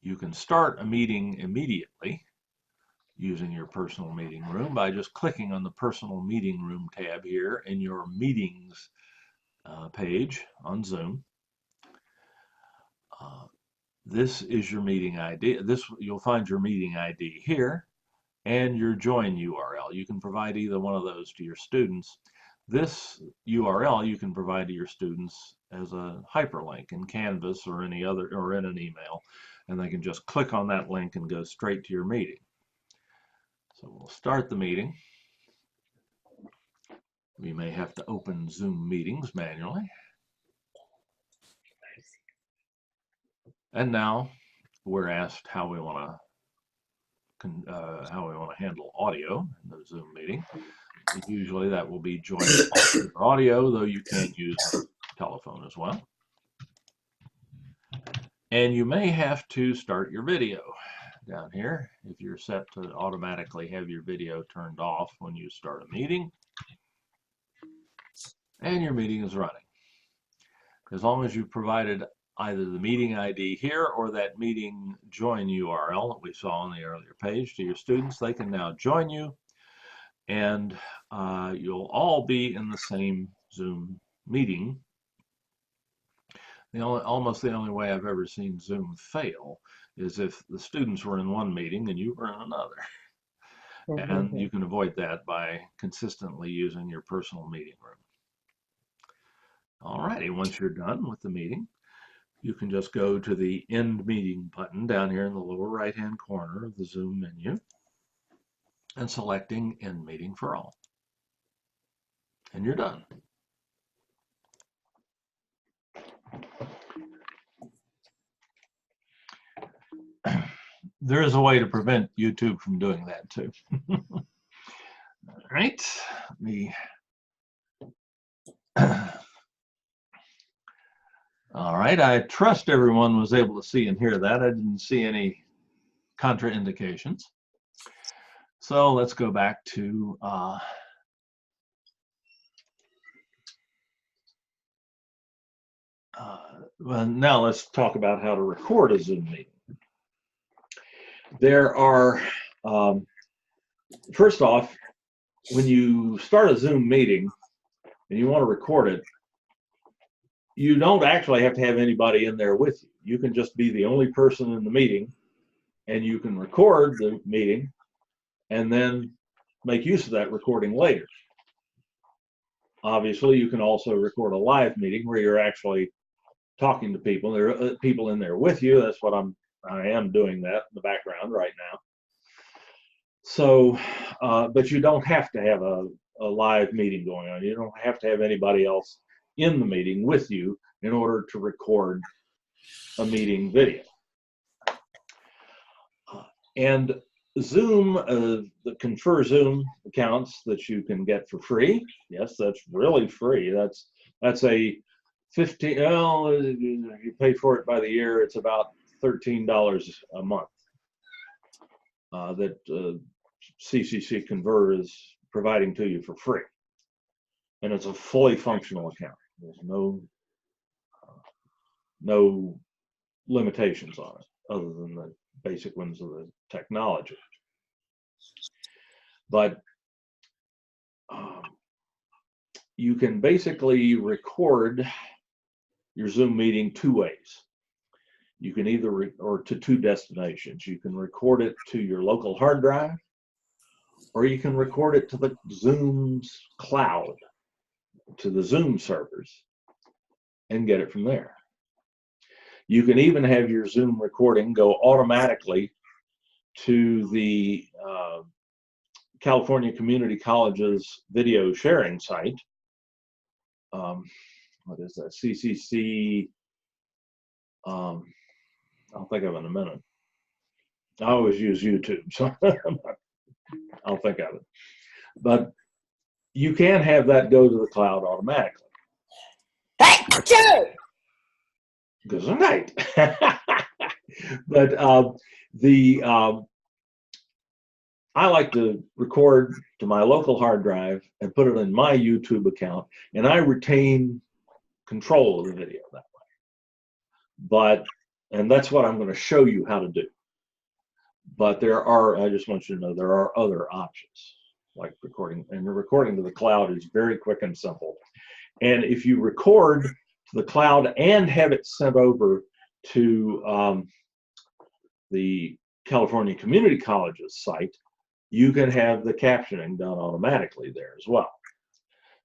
You can start a meeting immediately using your personal meeting room by just clicking on the personal meeting room tab here in your meetings page on Zoom. This is your meeting ID. You'll find your meeting ID here and your join URL. You can provide either one of those to your students. This URL you can provide to your students as a hyperlink in Canvas or any other or in an email, and they can just click on that link and go straight to your meeting. So we'll start the meeting. We may have to open Zoom meetings manually. And now we're asked how we want to handle audio in the Zoom meeting. Usually that will be joined with audio, though you can use telephone as well. And you may have to start your video down here if you're set to automatically have your video turned off when you start a meeting and your meeting is running. As long as you've provided either the meeting ID here or that meeting join URL that we saw on the earlier page to your students, they can now join you, and you'll all be in the same Zoom meeting. Almost the only way I've ever seen Zoom fail is if the students were in one meeting and you were in another. And you can avoid that by consistently using your personal meeting room. All righty, once you're done with the meeting, you can just go to the End Meeting button down here in the lower right-hand corner of the Zoom menu and selecting End Meeting for All. And you're done. There is a way to prevent YouTube from doing that too. All right, all right, I trust everyone was able to see and hear that. I didn't see any contraindications. So let's go back to well, now let's talk about how to record a Zoom meeting. There are, first off, when you start a Zoom meeting and you want to record it, you don't actually have to have anybody in there with you. You can just be the only person in the meeting, and you can record the meeting and then make use of that recording later. Obviously, you can also record a live meeting where you're actually talking to people. There are people in there with you. That's what I am doing that in the background right now. So, but you don't have to have a live meeting going on. You don't have to have anybody else in the meeting with you in order to record a meeting video. And Zoom, the Confer Zoom accounts that you can get for free. Yes, that's really free. That's a 15. Well, if you pay for it by the year, it's about $13 a month that CCC Conver is providing to you for free, and it's a fully functional account. There's no limitations on it other than the basic ones of the technology. But you can basically record your Zoom meeting two ways. You can either, or to two destinations. You can record it to your local hard drive, or you can record it to the Zoom's cloud, to the Zoom servers, and get it from there. You can even have your Zoom recording go automatically to the California Community College's video sharing site. What is that? CCC. I'll think of it in a minute. I always use YouTube, so I'll think of it. But you can have that go to the cloud automatically. Hey, Joe! Good night. But I like to record to my local hard drive and put it in my YouTube account, and I retain control of the video that way. And that's what I'm going to show you how to do. But I just want you to know, there are other options, like recording, and the recording to the cloud is very quick and simple. And if you record to the cloud and have it sent over to the California Community College's site, you can have the captioning done automatically there as well.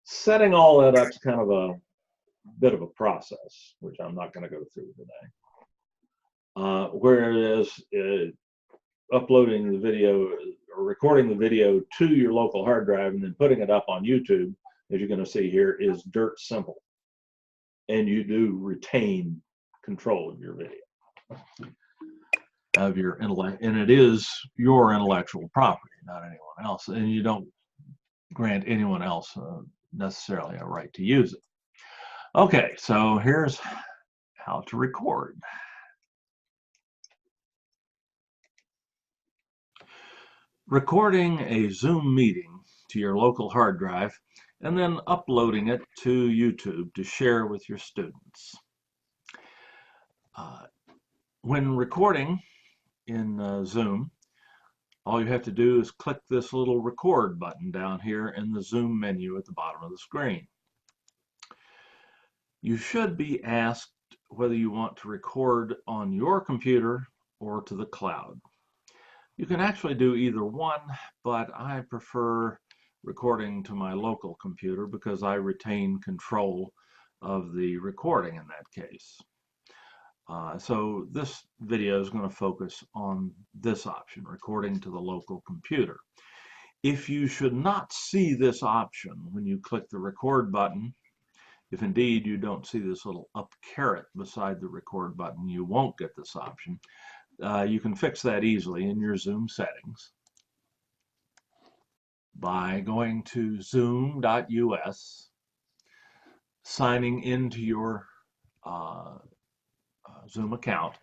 Setting all that up is kind of a bit of a process, which I'm not going to go through today. Whereas uploading the video or recording the video to your local hard drive and then putting it up on YouTube, as you're going to see here, is dirt simple. And you do retain control of your video. of your intellect, and it is your intellectual property, not anyone else, and you don't grant anyone else necessarily a right to use it. Okay, so here's how to record. Recording a Zoom meeting to your local hard drive and then uploading it to YouTube to share with your students. When recording in Zoom, all you have to do is click this little record button down here in the Zoom menu at the bottom of the screen. You should be asked whether you want to record on your computer or to the cloud. You can actually do either one, but I prefer recording to my local computer because I retain control of the recording in that case. So this video is going to focus on this option, recording to the local computer. If you should not see this option when you click the record button, if indeed you don't see this little up caret beside the record button, you won't get this option. You can fix that easily in your Zoom settings by going to zoom.us, signing into your Zoom account,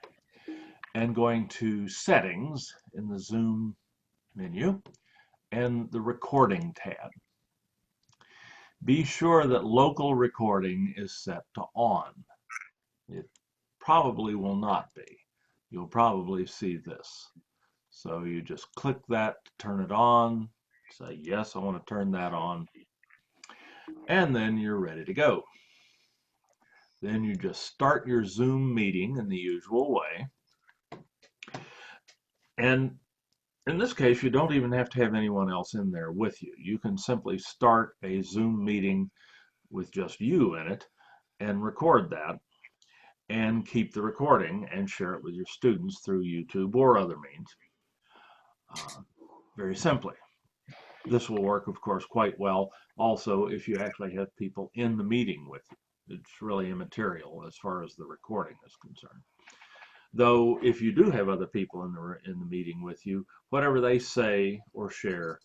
and going to Settings in the Zoom menu and the Recording tab. Be sure that local recording is set to on. It probably will not be. You'll probably see this. So you just click that to turn it on, say yes, I want to turn that on, and then you're ready to go. Then you just start your Zoom meeting in the usual way. And in this case, you don't even have to have anyone else in there with you. You can simply start a Zoom meeting with just you in it and record that and keep the recording and share it with your students through YouTube or other means. Very simply. This will work, of course, quite well also if you actually have people in the meeting with you. It's really immaterial as far as the recording is concerned. Though if you do have other people in the meeting with you, whatever they say or share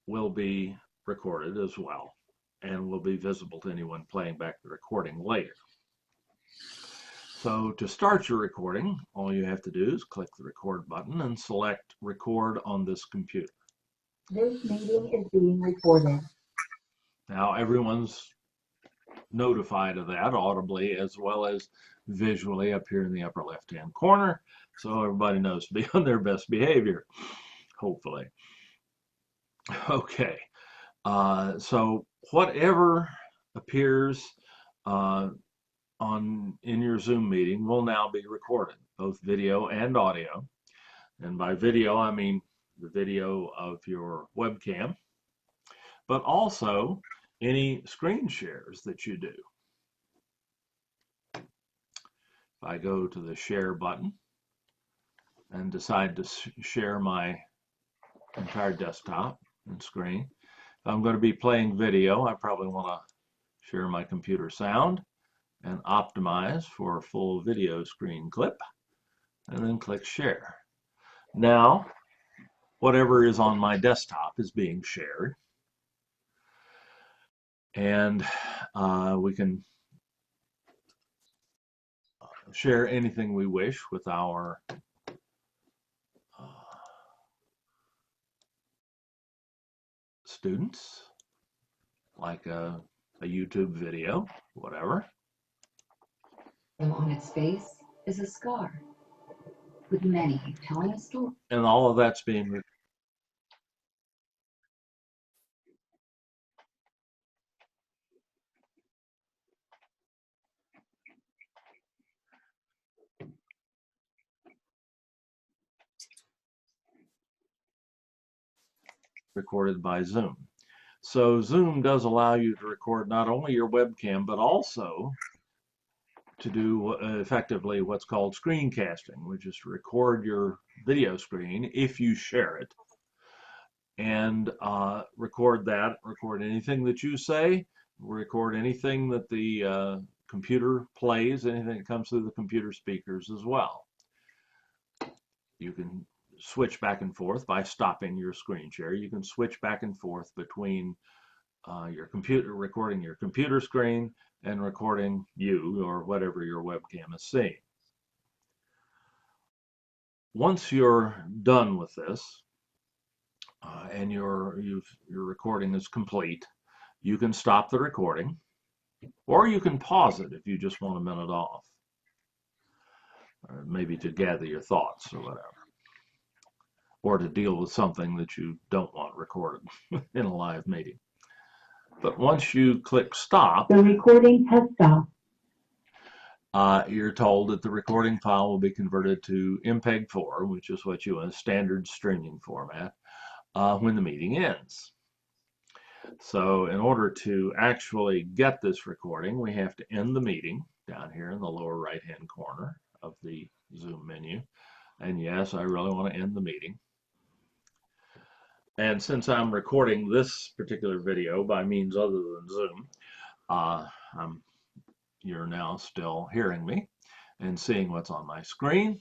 will be recorded as well and will be visible to anyone playing back the recording later. So to start your recording, all you have to do is click the record button and select record on this computer. This meeting is being recorded. Now everyone's notified of that audibly as well as visually up here in the upper left hand corner, so everybody knows to be on their best behavior, hopefully. Okay, so whatever appears in your Zoom meeting will now be recorded, both video and audio. And by video I mean the video of your webcam, but also any screen shares that you do. If I go to the share button and decide to share my entire desktop and screen, if I'm going to be playing video, I probably want to share my computer sound and optimize for a full video screen clip, and then click share. Now, whatever is on my desktop is being shared. And we can share anything we wish with our students, like a YouTube video, whatever. And on its face is a scar with many telling a story. And all of that's being recorded by Zoom. So Zoom does allow you to record not only your webcam, but also to do effectively what's called screencasting, which is to record your video screen if you share it, and record anything that you say, record anything that the computer plays, anything that comes through the computer speakers as well. You can switch back and forth by stopping your screen share. You can switch back and forth between your computer, recording your computer screen and recording you or whatever your webcam is seeing. Once you're done with this and your recording is complete, you can stop the recording, or you can pause it if you just want a minute off, or maybe to gather your thoughts or whatever, or to deal with something that you don't want recorded in a live meeting. But once you click stop, The recording has stopped. You're told that the recording file will be converted to MPEG-4, which is what you want, a standard streaming format, when the meeting ends. So in order to actually get this recording, we have to end the meeting down here in the lower right-hand corner of the Zoom menu. And yes, I really want to end the meeting. And since I'm recording this particular video by means other than Zoom, you're now still hearing me and seeing what's on my screen.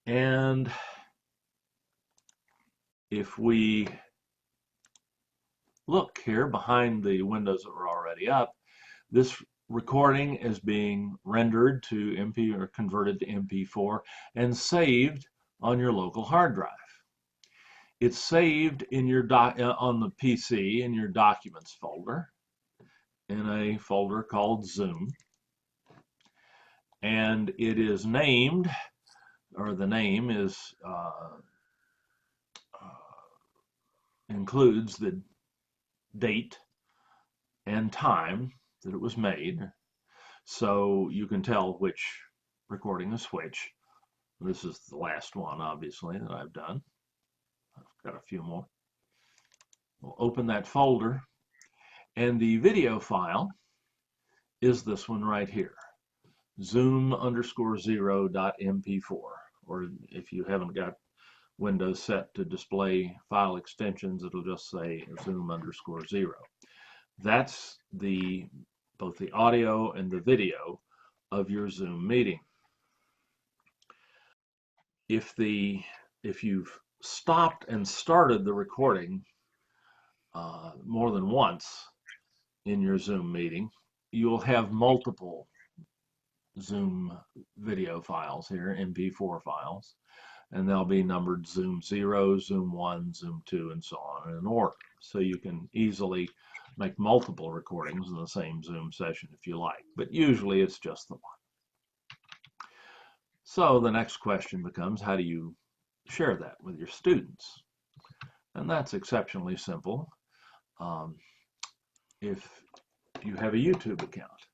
And if we look here behind the windows that were already up, this recording is being rendered to MP or converted to MP4 and saved on your local hard drive. It's saved in your on the PC in your Documents folder, in a folder called Zoom, and it is named, or the name is includes the date and time that it was made, so you can tell which recording is which. This is the last one, obviously, that I've done. I've got a few more. We'll open that folder, and the video file is this one right here, zoom_0.mp4, or if you haven't got Windows set to display file extensions, it'll just say zoom_0. That's both the audio and the video of your Zoom meeting. If you've stopped and started the recording more than once in your Zoom meeting, you'll have multiple Zoom video files here, MP4 files, and they'll be numbered Zoom 0, Zoom 1, Zoom 2, and so on in order. So you can easily make multiple recordings in the same Zoom session if you like, but usually it's just the one. So the next question becomes, how do you share that with your students? And that's exceptionally simple. If you have a YouTube account,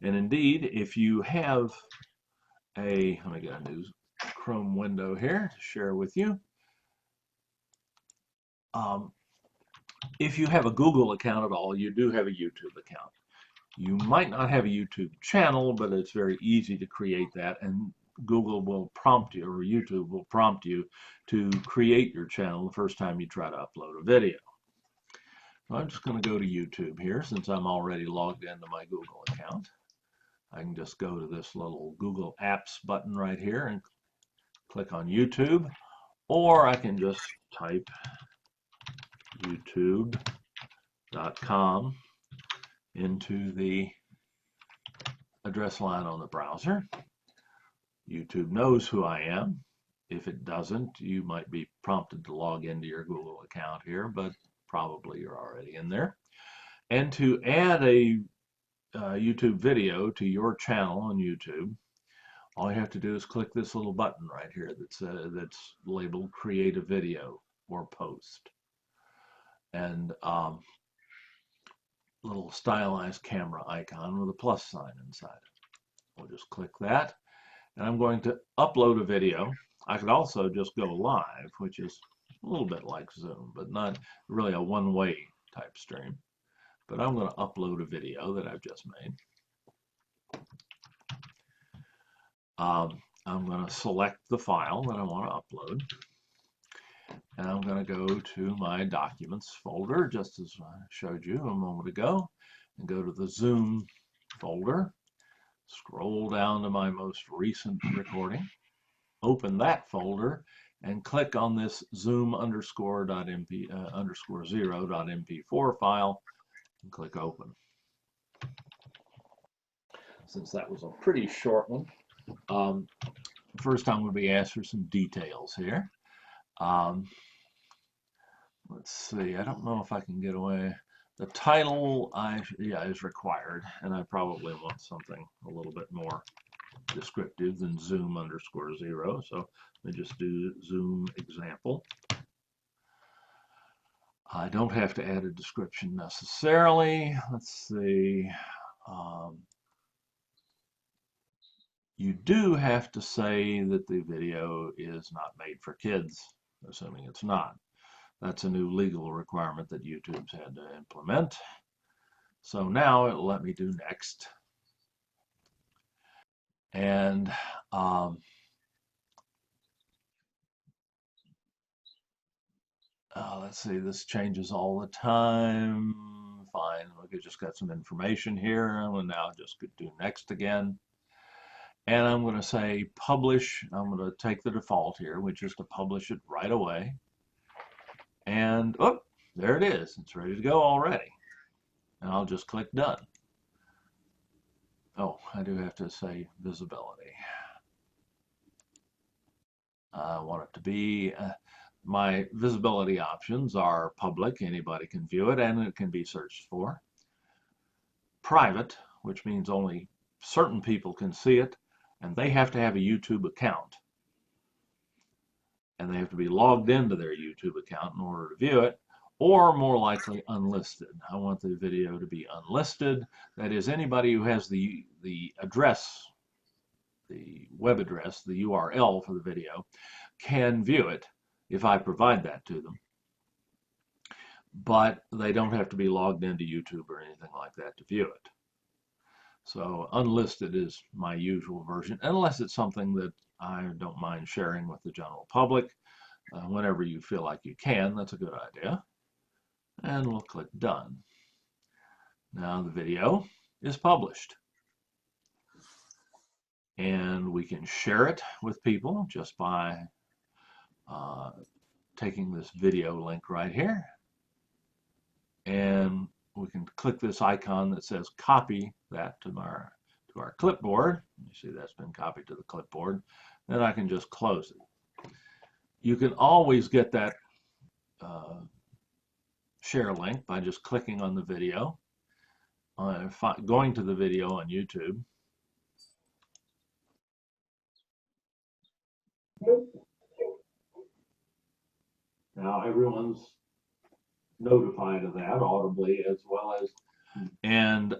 and indeed, if you have let me get a new Chrome window here to share with you. If you have a Google account at all, you do have a YouTube account. You might not have a YouTube channel, but it's very easy to create that, and Google will prompt you, or YouTube will prompt you to create your channel the first time you try to upload a video. So I'm just going to go to YouTube here, since I'm already logged into my Google account. I can just go to this little Google Apps button right here and click on YouTube, or I can just type youtube.com into the address line on the browser. YouTube knows who I am. If it doesn't, you might be prompted to log into your Google account here, but probably you're already in there. And to add a YouTube video to your channel on YouTube, all you have to do is click this little button right here that's labeled Create a Video or Post. And little stylized camera icon with a plus sign inside it. We'll just click that, and I'm going to upload a video. I could also just go live, which is a little bit like Zoom, but not really a one-way type stream. But I'm going to upload a video that I've just made. I'm going to select the file that I want to upload, and I'm going to go to my Documents folder, just as I showed you a moment ago, and go to the Zoom folder, scroll down to my most recent recording, open that folder and click on this zoom_.mp_0.mp4 file and click open. Since that was a pretty short one, first I'm going to be asked for some details here. Let's see, I don't know if I can get away. The title, is required, and I probably want something a little bit more descriptive than zoom_0. So let me just do zoom example. I don't have to add a description necessarily. Let's see. You do have to say that the video is not made for kids, assuming it's not. That's a new legal requirement that YouTube's had to implement. So now it'll let me do next. And let's see, this changes all the time. Fine, we just got some information here. I'm going to now just do next again. And I'm going to say publish. I'm going to take the default here, which is to publish it right away. And oh, there it is. It's ready to go already. And I'll just click done. Oh, I do have to say visibility. I want it to be, my visibility options are public, anybody can view it, and it can be searched for. Private, which means only certain people can see it, and they have to have a YouTube account. And they have to be logged into their YouTube account in order to view it, or more likely unlisted. I want the video to be unlisted. That is, anybody who has the address, the web address, the URL for the video, can view it if I provide that to them. But they don't have to be logged into YouTube or anything like that to view it. So unlisted is my usual version, unless it's something that I don't mind sharing with the general public. Whenever you feel like you can, that's a good idea. And we'll click done. Now the video is published. And we can share it with people just by taking this video link right here. And we can click this icon that says copy that to our clipboard. You see that's been copied to the clipboard. Then I can just close it. You can always get that share link by just clicking on the video, going to the video on YouTube. Now everyone's notified of that audibly as well as, and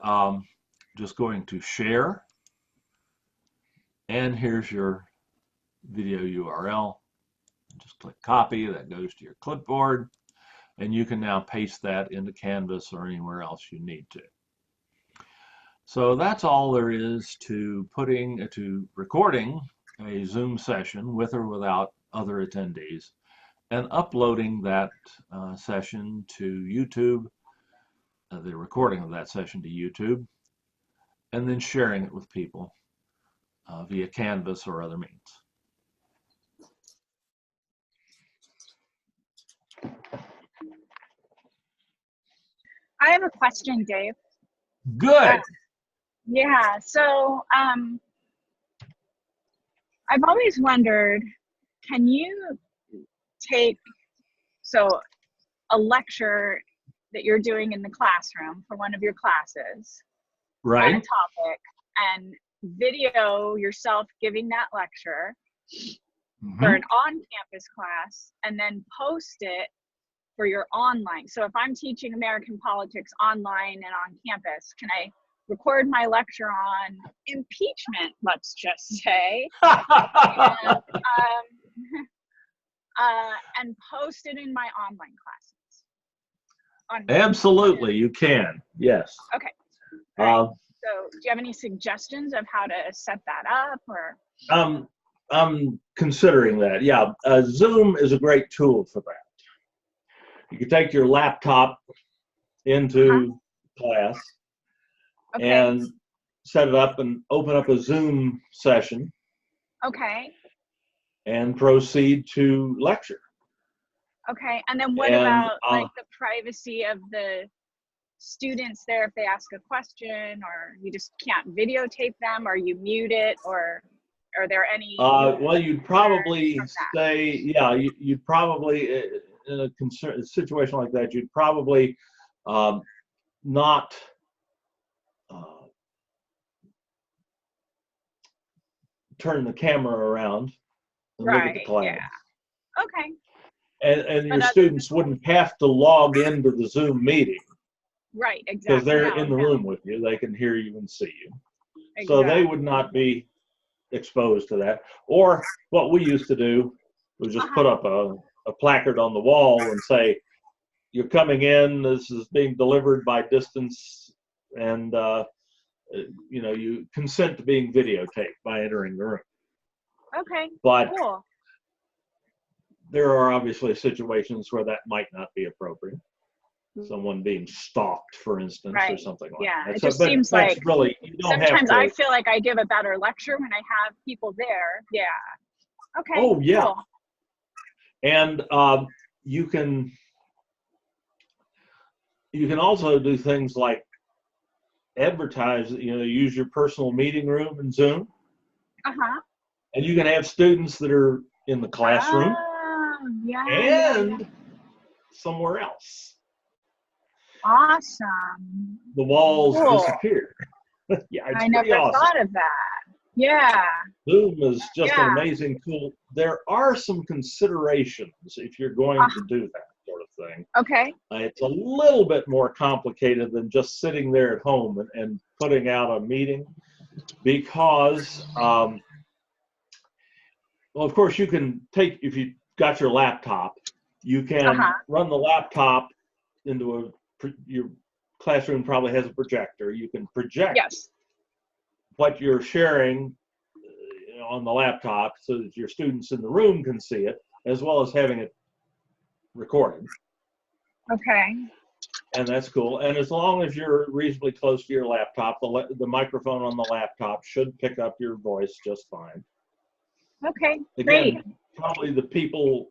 just going to share, and here's your video URL. Just click copy, that goes to your clipboard, and you can now paste that into Canvas or anywhere else you need to. So that's all there is to recording a Zoom session with or without other attendees, and uploading that session to YouTube, the recording of that session to YouTube, and then sharing it with people via Canvas or other means. I have a question, Dave. Good. Yeah, so I've always wondered, can you take a lecture that you're doing in the classroom for one of your classes, right, on a topic, and video yourself giving that lecture for an on-campus class, and then post it for your online? So if I'm teaching American politics online and on campus, can I record my lecture on impeachment, let's just say, and post it in my online classes? Absolutely, you can. Yes. Okay. Right. So do you have any suggestions of how to set that up, or? I'm considering that. Yeah, Zoom is a great tool for that. You can take your laptop into class and set it up and open up a Zoom session. Okay. and proceed to lecture. Okay, and then what about like the privacy of the students there if they ask a question, or you just can't videotape them, or you mute it, or are there any? Well, you'd probably say, yeah, you'd probably, in a situation like that, you'd probably not turn the camera around and look at the class. Yeah. Okay. And your students wouldn't have to log into the Zoom meeting. Right, exactly. Because they're in the room with you. They can hear you and see you. Exactly. So they would not be exposed to that. Or what we used to do was just put up a placard on the wall and say, you're coming in, this is being delivered by distance, and you know, you consent to being videotaped by entering the room. Okay, but cool. There are obviously situations where that might not be appropriate. Someone being stalked, for instance, or something like that. Yeah, it just seems like really, you don't sometimes have to, I feel like I give a better lecture when I have people there. Yeah. Okay. Oh, yeah. Cool. And you can also do things like advertise, you know, use your personal meeting room in Zoom. And you can have students that are in the classroom and somewhere else. Awesome. The walls disappear. Yeah, it's I never thought of that. Yeah. Zoom is just an amazing tool. There are some considerations if you're going to do that sort of thing. Okay. It's a little bit more complicated than just sitting there at home and putting out a meeting, because, well, of course, you can take, if you got your laptop, you can run the laptop into your classroom probably has a projector. You can project what you're sharing on the laptop so that your students in the room can see it, as well as having it recorded. Okay. And that's cool. And as long as you're reasonably close to your laptop, the microphone on the laptop should pick up your voice just fine. Okay, Again, great. probably the people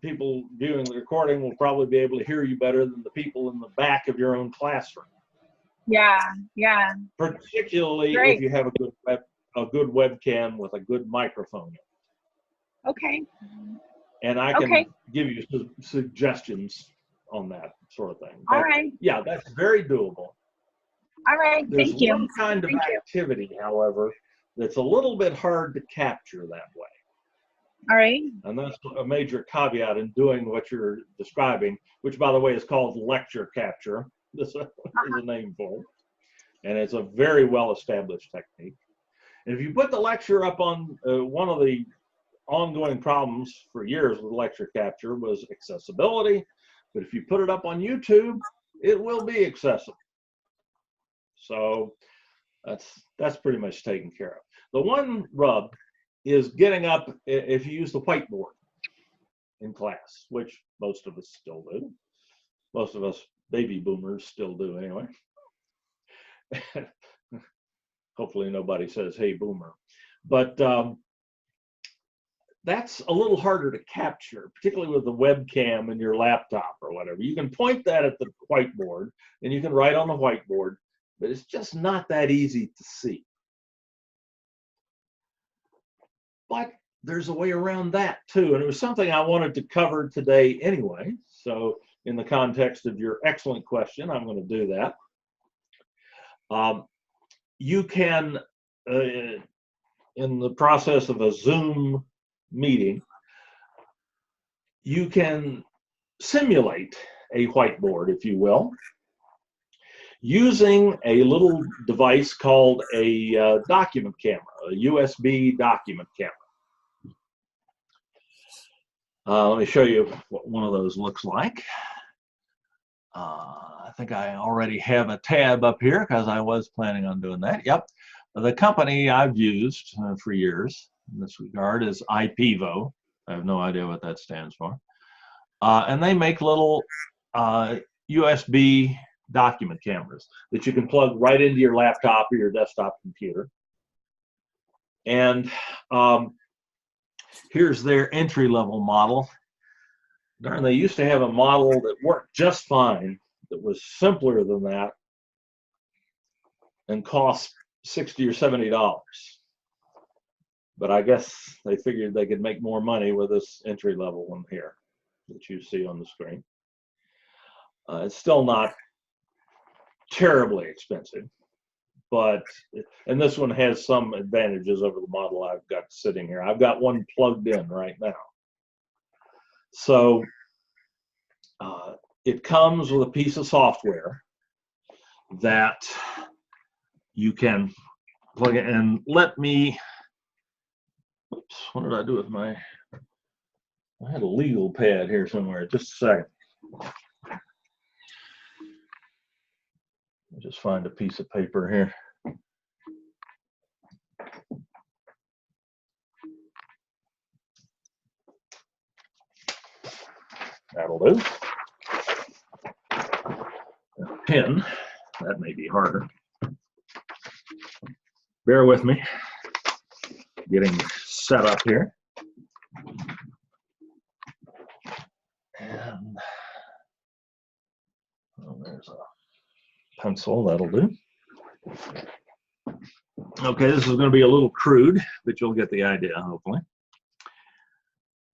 people viewing the recording will probably be able to hear you better than the people in the back of your own classroom. Yeah, yeah. Particularly if you have a good webcam with a good microphone. Okay. And I can give you some suggestions on that sort of thing. All right. Yeah, that's very doable. All right. There's Thank you. one kind of activity, however, that's a little bit hard to capture that way. All right. And that's a major caveat in doing what you're describing, which, by the way, is called lecture capture. This is a name for it. And it's a very well-established technique. And if you put the lecture up on one of the ongoing problems for years with lecture capture was accessibility. But if you put it up on YouTube, it will be accessible. So that's pretty much taken care of. The one rub is getting up if you use the whiteboard in class, which most of us still do. Most of us baby boomers still do anyway. Hopefully nobody says, hey, boomer. But that's a little harder to capture, particularly with the webcam in your laptop or whatever. You can point that at the whiteboard and you can write on the whiteboard, but it's just not that easy to see. But there's a way around that too. And it was something I wanted to cover today anyway. So in the context of your excellent question, I'm going to do that. You can, in the process of a Zoom meeting, you can simulate a whiteboard, if you will, using a little device called a document camera, a USB document camera. Let me show you what one of those looks like. I think I already have a tab up here because I was planning on doing that. Yep. The company I've used for years in this regard is IPVO. I have no idea what that stands for. And they make little USB document cameras that you can plug right into your laptop or your desktop computer. And here's their entry-level model. Darn, they used to have a model that worked just fine, that was simpler than that, and cost $60 or $70. But I guess they figured they could make more money with this entry-level one here that you see on the screen. It's still not terribly expensive, but, and this one has some advantages over the model I've got sitting here. I've got one plugged in right now. So it comes with a piece of software that you can plug in. And let me, oops, what did I do with my, I had a legal pad here somewhere. Just a second. I'll just find a piece of paper here. That'll do. A pen, that may be harder. Bear with me, getting set up here. And oh, there's a pencil, that'll do. Okay, this is going to be a little crude, but you'll get the idea, hopefully.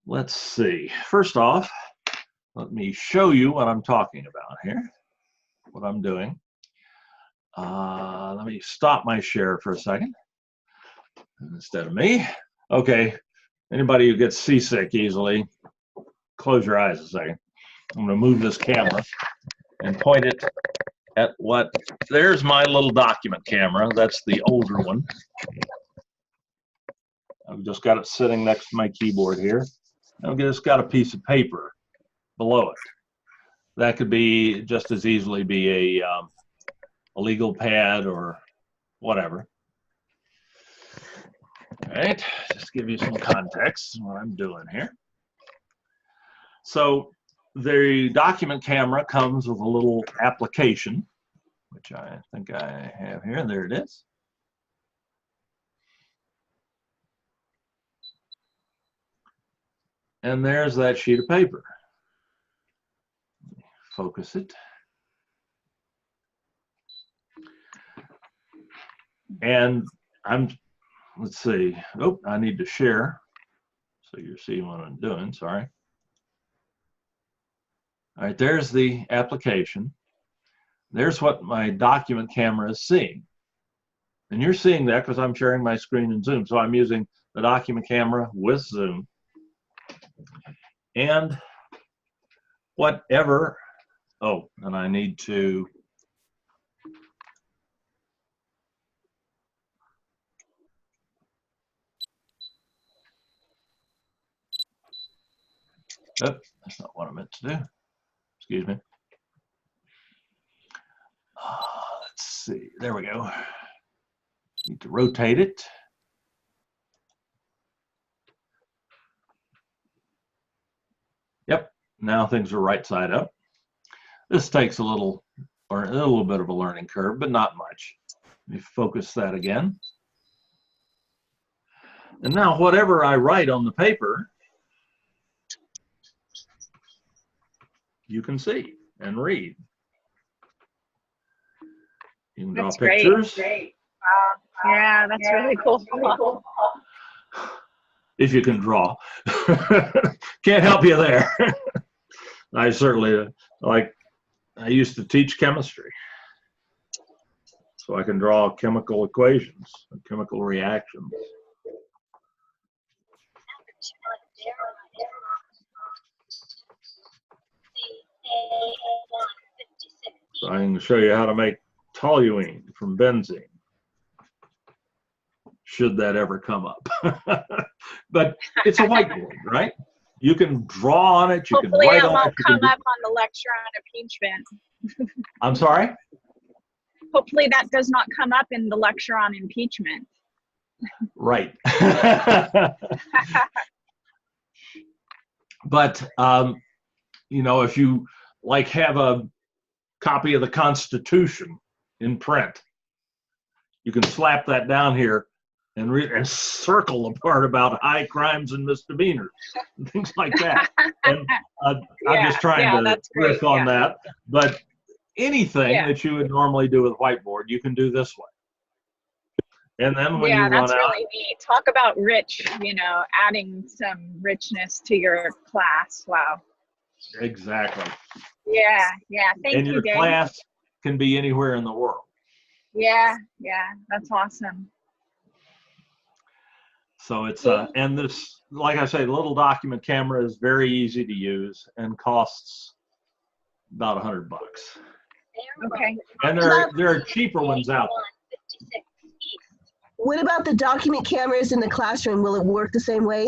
Let's see. First off, let me show you what I'm talking about here, what I'm doing. Let me stop my share for a second instead of me. Okay, anybody who gets seasick easily, close your eyes a second. I'm going to move this camera and point it at what, there's my little document camera. That's the older one. I've just got it sitting next to my keyboard here. I've just got a piece of paper below it. That could be just as easily be a legal pad or whatever. All right, just to give you some context on what I'm doing here. So the document camera comes with a little application, which I think I have here. There it is. And there's that sheet of paper. Focus it. And let's see, oh, I need to share. So you're seeing what I'm doing, sorry. All right, there's the application. There's what my document camera is seeing. And you're seeing that because I'm sharing my screen in Zoom. So I'm using the document camera with Zoom. And whatever, oh, and I need to, oh, that's not what I meant to do. Excuse me. Let's see, there we go. Need to rotate it. Yep, now things are right side up. This takes a little bit of a learning curve, but not much. Let me focus that again. And now whatever I write on the paper, you can see and read. You can draw pictures. Great. Yeah, that's really cool. If you can draw. Can't help you there. I certainly, I used to teach chemistry. So I can draw chemical equations and chemical reactions. So I can show you how to make toluene from benzene, should that ever come up. But it's a whiteboard, right? You can draw on it, you can Hopefully write it on won't it. come up on the lecture on impeachment. I'm sorry? Hopefully that does not come up in the lecture on impeachment. Right. But, you know, if you have a copy of the Constitution in print, you can slap that down here and circle the part about high crimes and misdemeanors and things like that. And I'm just trying to riff on that. But anything that you would normally do with whiteboard, you can do this way. And then when you run out, that's really neat. Talk about rich, you know, adding some richness to your class. Wow. Exactly. Yeah. Thank you, and your Dave. class can be anywhere in the world. Yeah, that's awesome. So it's and this, like I say, the little document camera is very easy to use and costs about $100. Okay. And there are cheaper ones out there. What about the document cameras in the classroom? Will it work the same way?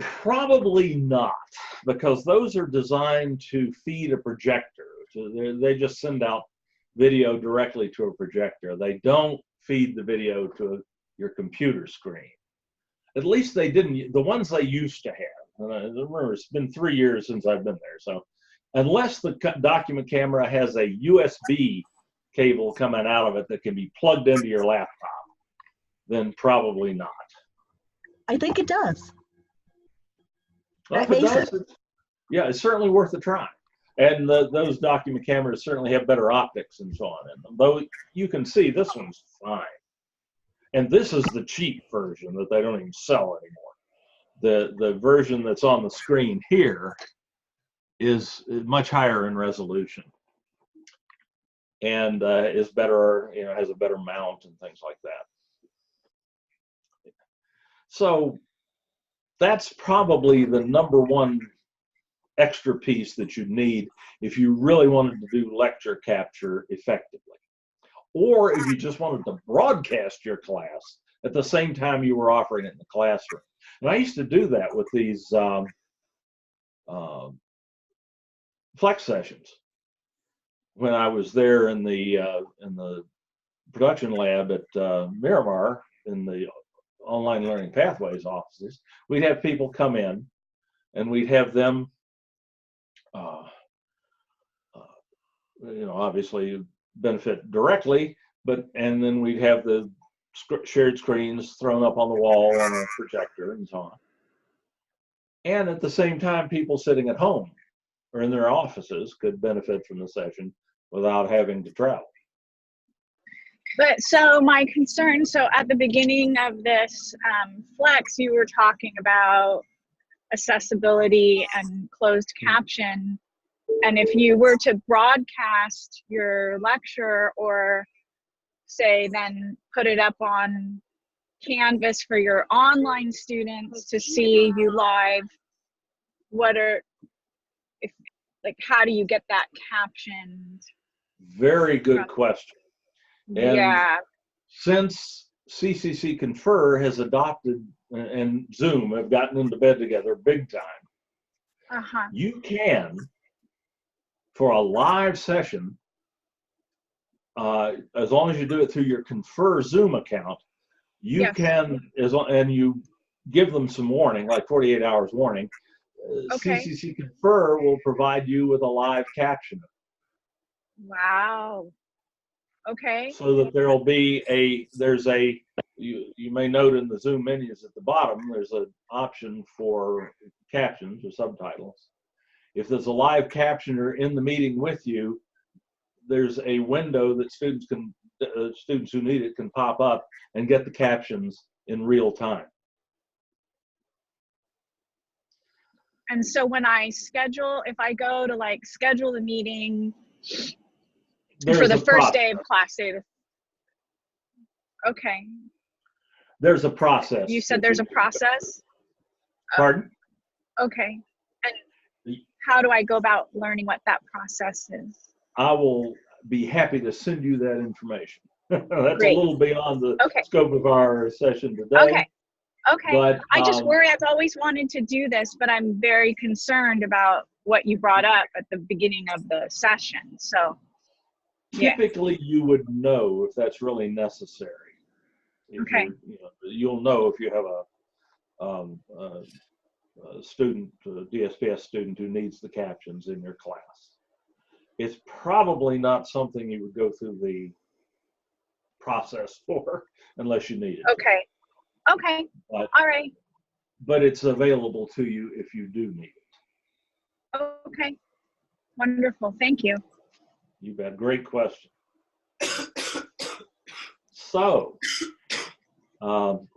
Probably not, because those are designed to feed a projector. So they just send out video directly to a projector. They don't feed the video to your computer screen. At least they didn't. The ones they used to have. And I remember it's been 3 years since I've been there. So unless the document camera has a USB cable coming out of it that can be plugged into your laptop, then probably not. I think it does. Well, if it does, it's certainly worth a try. And those document cameras certainly have better optics and so on in them. Though you can see this one's fine. And this is the cheap version that they don't even sell anymore. The version that's on the screen here is much higher in resolution and is better, you know, has a better mount and things like that. So that's probably the #1 extra piece that you need if you really wanted to do lecture capture effectively. Or if you just wanted to broadcast your class at the same time you were offering it in the classroom. And I used to do that with these flex sessions when I was there in the production lab at Miramar in the Online Learning Pathways offices. We'd have people come in and we'd have them you know, obviously benefit directly, and then we'd have the shared screens thrown up on the wall on a projector and so on. And at the same time, people sitting at home or in their offices could benefit from the session without having to travel. But so my concern, so at the beginning of this Flex, you were talking about accessibility and closed caption. And if you were to broadcast your lecture or say then put it up on Canvas for your online students to see you live, how do you get that captioned? Very good question. And since CCC Confer has adopted and Zoom have gotten into bed together big time, you can, for a live session, as long as you do it through your Confer Zoom account, you can, and you give them some warning, like 48 hours warning, CCC Confer will provide you with a live caption. Wow. Okay. So that there'll be you may note in the Zoom menus at the bottom, there's an option for captions or subtitles. If there's a live captioner in the meeting with you, there's a window that students who need it can pop up and get the captions in real time. And so when I if I go to like schedule the meeting for the first day of class, okay. There's a process. You said there's a process? Pardon? Okay. And how do I go about learning what that process is? I will be happy to send you that information. That's Great. A little beyond the scope of our session today. Okay. But I just worry. I've always wanted to do this, but I'm very concerned about what you brought up at the beginning of the session. So typically you would know if that's really necessary. You'll know if you have a student, a DSPS student who needs the captions in your class. It's probably not something you would go through the process for unless you need it. Okay. Okay. But, all right. But it's available to you if you do need it. Okay. Wonderful. Thank you. You bet. Great question. So,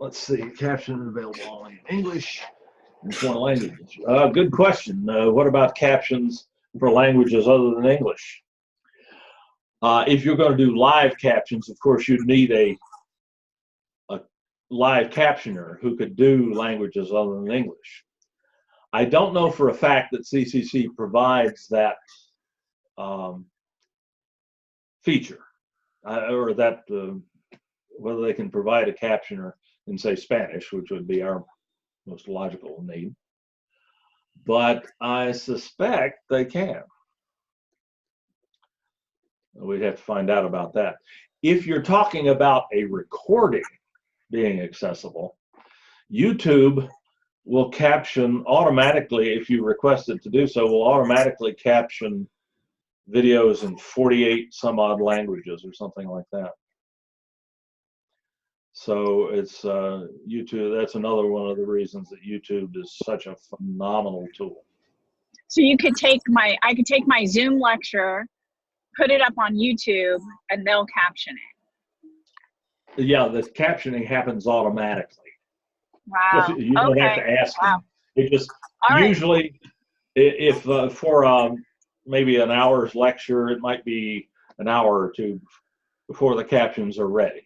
let's see. Caption available only in English and foreign languages. Good question. What about captions for languages other than English? If you're going to do live captions, of course, you'd need a live captioner who could do languages other than English. I don't know for a fact that CCC provides that feature, or that whether they can provide a captioner in, say, Spanish, which would be our most logical need. But I suspect they can. We'd have to find out about that. If you're talking about a recording being accessible, YouTube will caption automatically, if you request it to do so, will automatically caption videos in 48 some odd languages or something like that. So it's YouTube. That's another one of the reasons that YouTube is such a phenomenal tool. So you could take I could take my Zoom lecture, put it up on YouTube, and they'll caption it. Yeah, the captioning happens automatically. Wow. You don't have to ask them. It just usually, if for maybe an hour's lecture, it might be an hour or two before the captions are ready.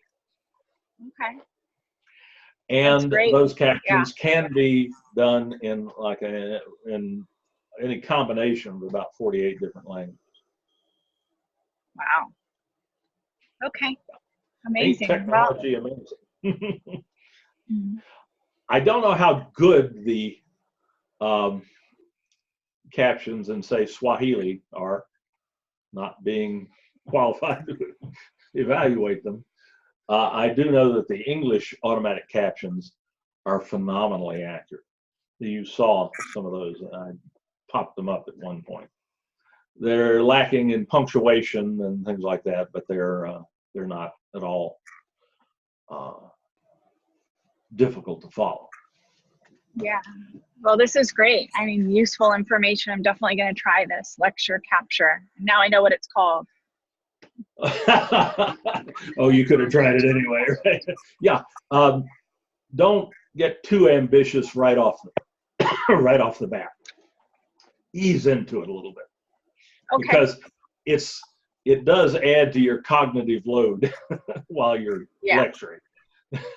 Okay. And those captions can be done in like in any combination of about 48 different languages. Wow. Okay. Amazing. Ain't technology amazing? I don't know how good the captions in, say, Swahili are, not being qualified to evaluate them. I do know that the English automatic captions are phenomenally accurate. You saw some of those. I popped them up at one point. They're lacking in punctuation and things like that, but they're not at all difficult to follow. Yeah. Well, this is great. I mean, useful information. I'm definitely going to try this lecture capture. Now I know what it's called. Oh, you could have tried it anyway, right? Yeah. Don't get too ambitious right off the bat. Ease into it a little bit, because it does add to your cognitive load while you're lecturing.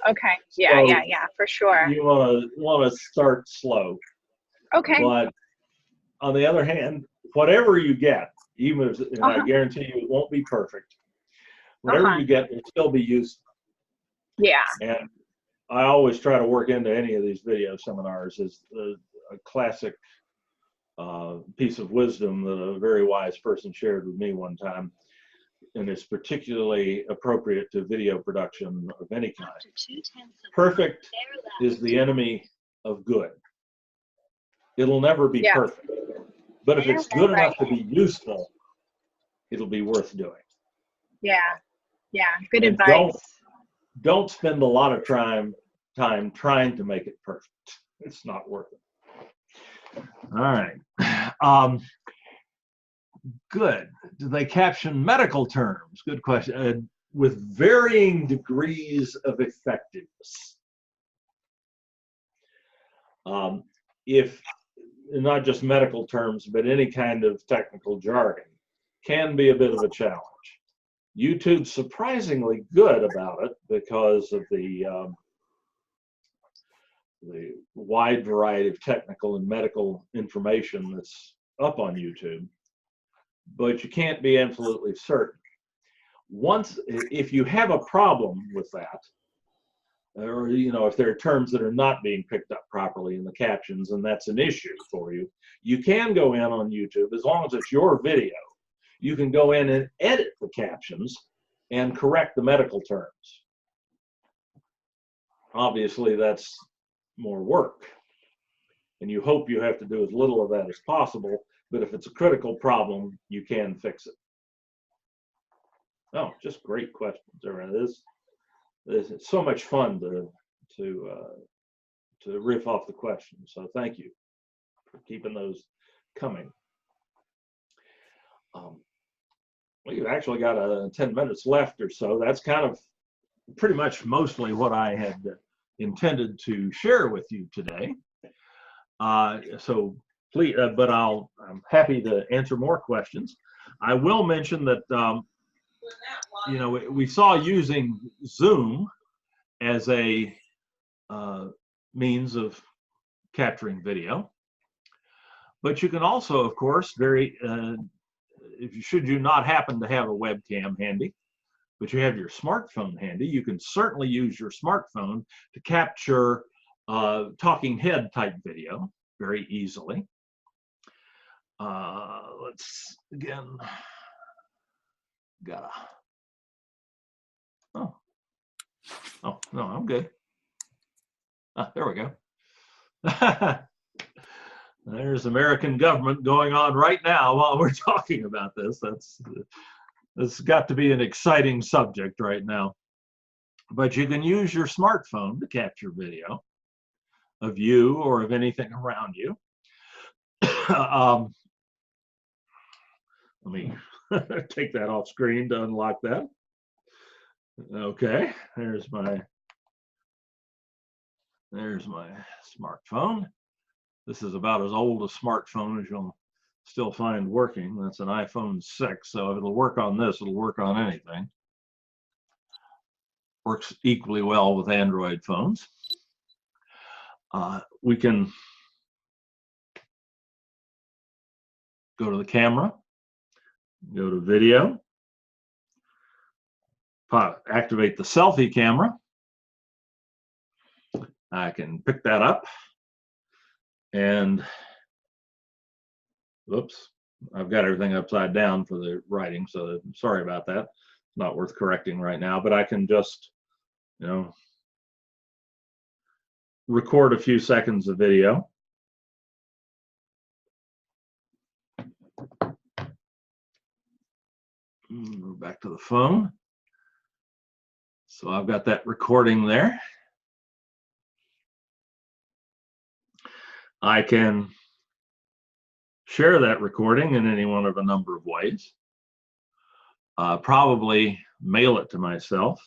Okay. Yeah, So yeah, for sure. You want to start slow. Okay. But on the other hand, whatever you get, even if, and I guarantee you it won't be perfect, whatever you get will still be useful. Yeah. And I always try to work into any of these video seminars is a classic piece of wisdom that a very wise person shared with me one time, and it's particularly appropriate to video production of any kind. Perfect is the enemy of good. It'll never be perfect, but if it's good enough to be useful, it'll be worth doing. Yeah, yeah, good advice. Don't spend a lot of time trying to make it perfect. It's not worth it. All right. Good. Do they caption medical terms? Good question. With varying degrees of effectiveness. If not just medical terms, but any kind of technical jargon can be a bit of a challenge. YouTube's surprisingly good about it because of the wide variety of technical and medical information that's up on YouTube, but you can't be absolutely certain. If you have a problem with that, or if there are terms that are not being picked up properly in the captions, and that's an issue for you, you can go in on YouTube, as long as it's your video, you can go in and edit the captions and correct the medical terms. Obviously, that's more work, and you hope you have to do as little of that as possible, but if it's a critical problem, you can fix it. Oh, just great questions. There it is. it's so much fun to riff off the questions. So thank you for keeping those coming. We've actually got 10 minutes left or so. That's kind of pretty much mostly what I had intended to share with you today. So please, but I'm happy to answer more questions. I will mention that you know, we saw using Zoom as a means of capturing video, but you can also, of course, should you not happen to have a webcam handy, but you have your smartphone handy, you can certainly use your smartphone to capture talking head type video very easily. Let's again, oh no, I'm good. There we go. There's American government going on right now while we're talking about this. That's got to be an exciting subject right now. But you can use your smartphone to capture video of you or of anything around you. Let me take that off screen to unlock that. Okay, there's my smartphone. This is about as old a smartphone as you'll still find working. That's an iPhone 6, so if it'll work on this, it'll work on anything. Works equally well with Android phones. We can go to the camera, go to video, activate the selfie camera. I can pick that up and, whoops, I've got everything upside down for the writing, so sorry about that. It's not worth correcting right now, but I can just, you know, record a few seconds of video. Go back to the phone. So I've got that recording there. I can share that recording in any one of a number of ways. Probably mail it to myself.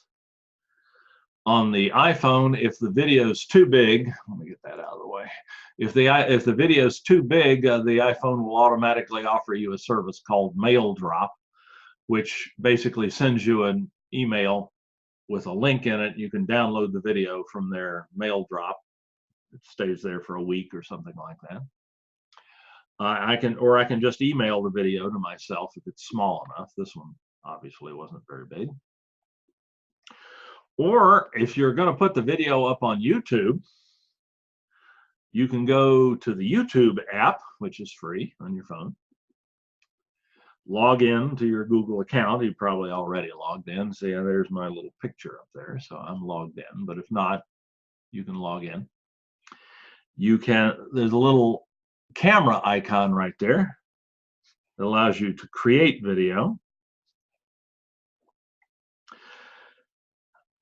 On the iPhone, if the video is too big, let me get that out of the way. If the video is too big, the iPhone will automatically offer you a service called Mail Drop, which basically sends you an email with a link in it. You can download the video from their Mail Drop. It stays there for a week or something like that. I can just email the video to myself if it's small enough. This one obviously wasn't very big. Or if you're going to put the video up on YouTube, you can go to the YouTube app, which is free on your phone. Log in to your Google account. You probably already logged in. See, there's my little picture up there, so I'm logged in. But if not, you can log in. There's a little camera icon right there that allows you to create video.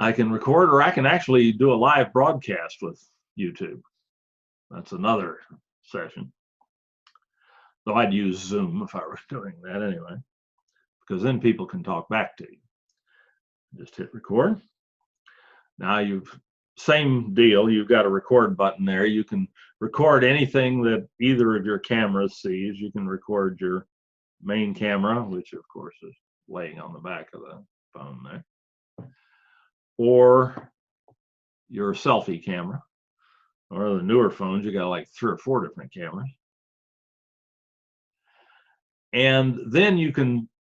I can record, or I can actually do a live broadcast with YouTube. That's another session. Though I'd use Zoom if I were doing that anyway, because then people can talk back to you. Just hit record. Now same deal, you've got a record button there. You can record anything that either of your cameras sees. You can record your main camera, which of course is laying on the back of the phone there, or your selfie camera, or the newer phones, you got like 3 or 4 different cameras. And then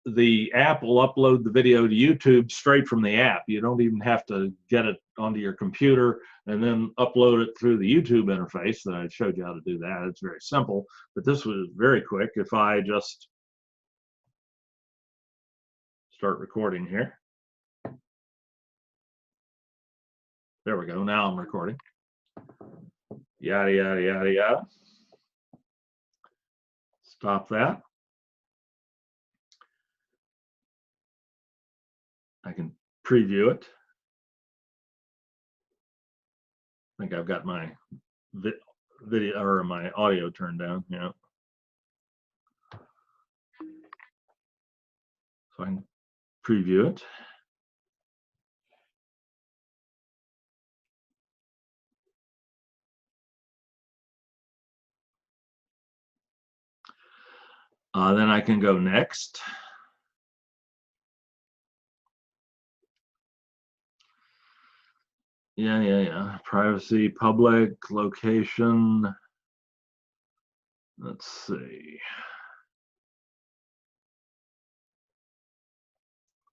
the app will upload the video to YouTube straight from the app. You don't even have to get it onto your computer and then upload it through the YouTube interface that I showed you how to do that. It's very simple, but this was very quick. If I just start recording here. There we go, now I'm recording. Yada, yada, yada, yada. Stop that. I can preview it. think I've got my video or my audio turned down. Yeah. So I can preview it. Then I can go next. Yeah. Privacy, public, location. Let's see.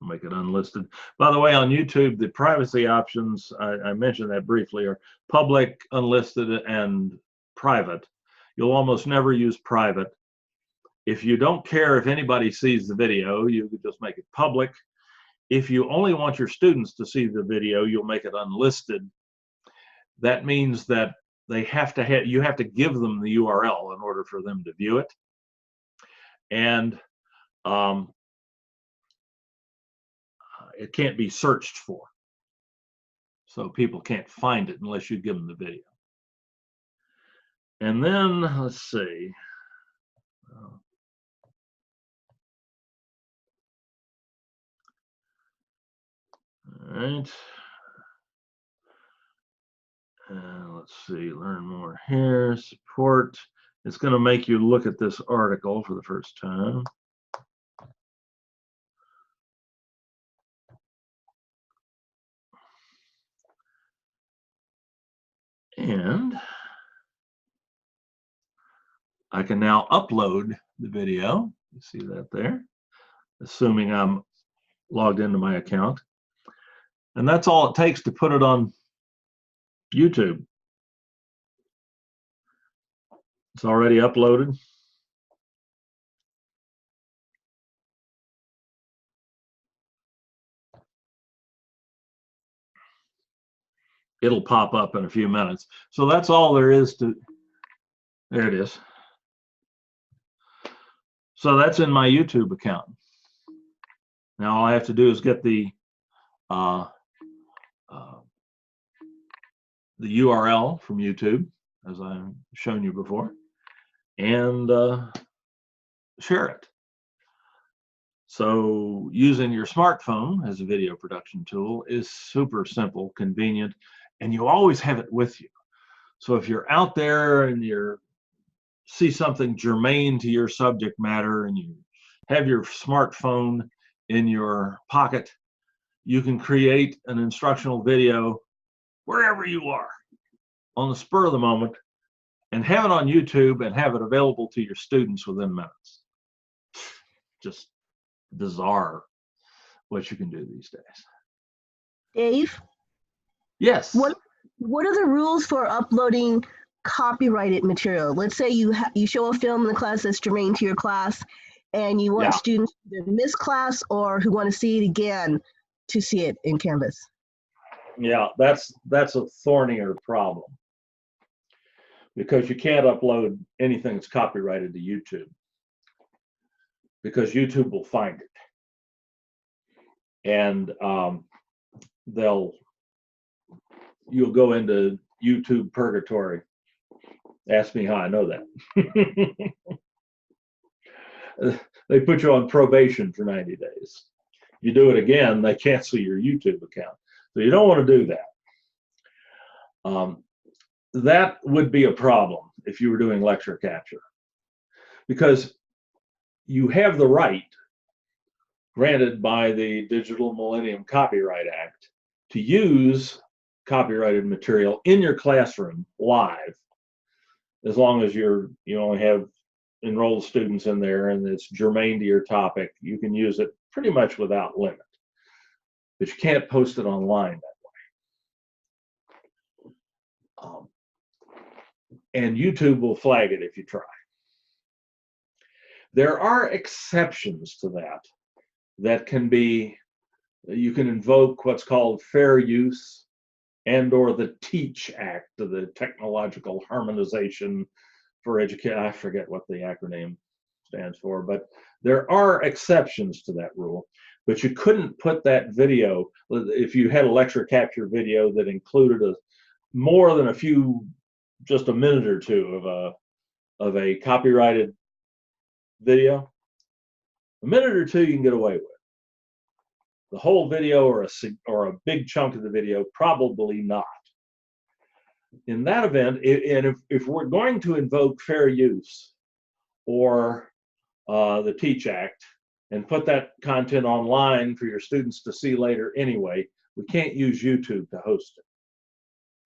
Make it unlisted. By the way, on YouTube, the privacy options, I mentioned that briefly, are public, unlisted, and private. You'll almost never use private. If you don't care if anybody sees the video, you could just make it public. If you only want your students to see the video, you'll make it unlisted. That means that you have to give them the URL in order for them to view it. And it can't be searched for. So people can't find it unless you give them the video. And then, let's see. All right. And let's see, learn more here, support. It's going to make you look at this article for the first time. And I can now upload the video. You see that there, assuming I'm logged into my account. And that's all it takes to put it on YouTube. It's already uploaded. It'll pop up in a few minutes. So that's all there is to, there it is. So that's in my YouTube account. Now all I have to do is get the URL from YouTube, as I've shown you before, and share it. So using your smartphone as a video production tool is super simple, convenient, and you always have it with you. So if you're out there and you see something germane to your subject matter and you have your smartphone in your pocket, you can create an instructional video wherever you are on the spur of the moment and have it on YouTube and have it available to your students within minutes. Just bizarre what you can do these days. Dave? Yes. What are the rules for uploading copyrighted material? Let's say you show a film in the class that's germane to your class and you want students to miss class or who want to see it again to see it in Canvas. Yeah, that's a thornier problem because you can't upload anything that's copyrighted to YouTube because YouTube will find it and you'll go into YouTube purgatory. Ask me how I know that. They put you on probation for 90 days. You do it again, they cancel your YouTube account. So you don't want to do that. That would be a problem if you were doing lecture capture, because you have the right, granted by the Digital Millennium Copyright Act, to use copyrighted material in your classroom live, as long as you only have enrolled students in there and it's germane to your topic. You can use it pretty much without limit, but you can't post it online that way. And YouTube will flag it if you try. There are exceptions to that can be, you can invoke what's called fair use and or the TEACH Act, the Technological Harmonization for Education. I forget what the acronym stands for, but there are exceptions to that rule. But you couldn't put that video, if you had a lecture capture video that included more than just a minute or two of a copyrighted video, a minute or two you can get away with. The whole video or a big chunk of the video, probably not. In that event, and if we're going to invoke fair use or the Teach Act and put that content online for your students to see later anyway, we can't use YouTube to host it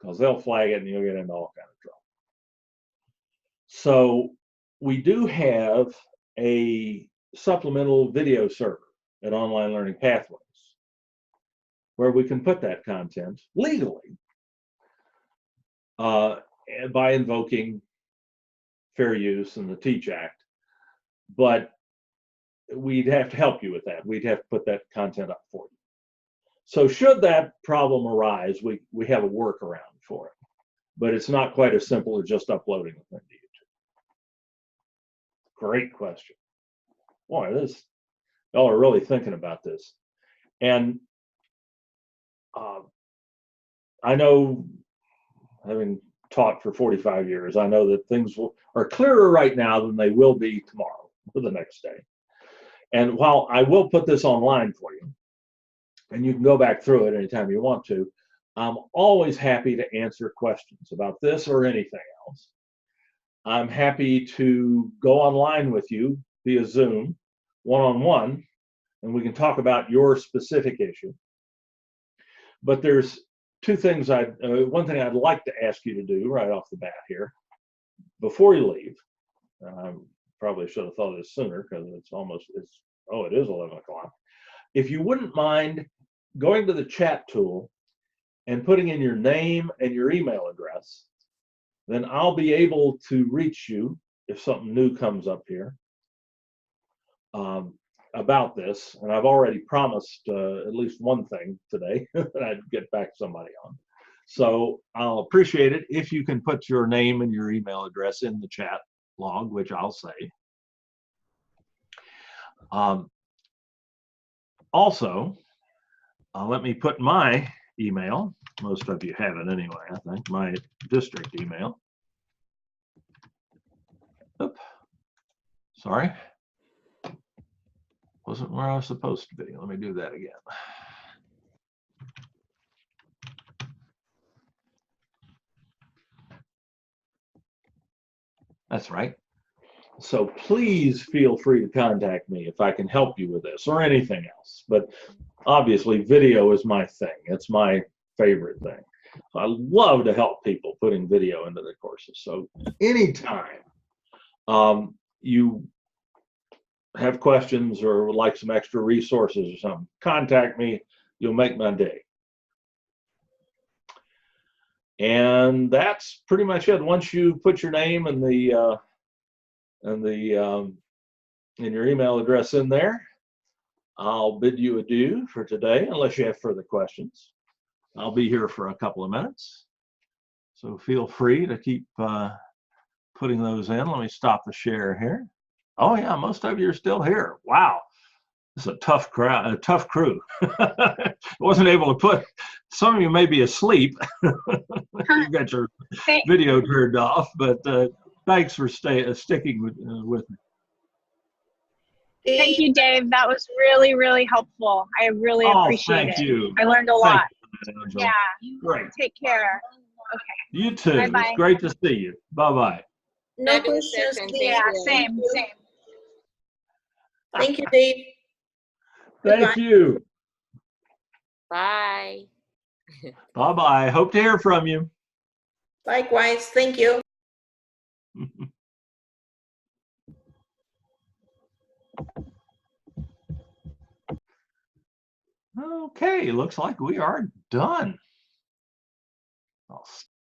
because they'll flag it and you'll get into all kinds of trouble. So we do have a supplemental video server at Online Learning Pathways where we can put that content legally by invoking fair use and the Teach Act, but we'd have to help you with that. We'd have to put that content up for you. So should that problem arise, we have a workaround for it, but it's not quite as simple as just uploading the thing to YouTube. Great question. Boy, y'all are really thinking about this. And I know, having taught for 45 years, I know that things are clearer right now than they will be tomorrow or the next day. And while I will put this online for you, and you can go back through it anytime you want to, I'm always happy to answer questions about this or anything else. I'm happy to go online with you via Zoom, one-on-one, and we can talk about your specific issue. But there's two things one thing I'd like to ask you to do right off the bat here, before you leave. I probably should have thought of this sooner because it is 11 o'clock. If you wouldn't mind going to the chat tool and putting in your name and your email address, then I'll be able to reach you if something new comes up here about this. And I've already promised at least one thing today that I'd get back somebody on. So I'll appreciate it if you can put your name and your email address in the chat log, which I'll say. Also, let me put my email. Most of you have it anyway, I think, my district email. Oop. Sorry. Wasn't where I was supposed to be. Let me do that again. That's right. So please feel free to contact me if I can help you with this or anything else. But obviously, video is my thing. It's my favorite thing. So I love to help people putting video into their courses. So anytime you have questions or would like some extra resources or something, contact me. You'll make my day. And that's pretty much it. Once you put your name and your email address in there, I'll bid you adieu for today, unless you have further questions. I'll be here for a couple of minutes, so feel free to keep putting those in. Let me stop the share here. Oh yeah, most of you are still here. Wow, this is a tough crowd, a tough crew. Wasn't able to put. Some of you may be asleep. You got your video turned off, but thanks for sticking with me. Thank you, Dave. That was really, really helpful. I really appreciate it. Thank you. I learned a lot. You, yeah. Great. Take care. Okay. You too. Bye-bye. It's great to see you. Bye-bye. No questions. Yeah, same. Thank you, Dave. Thank you. Bye. Bye-bye. Hope to hear from you. Likewise. Thank you. Okay, looks like we are done. I'll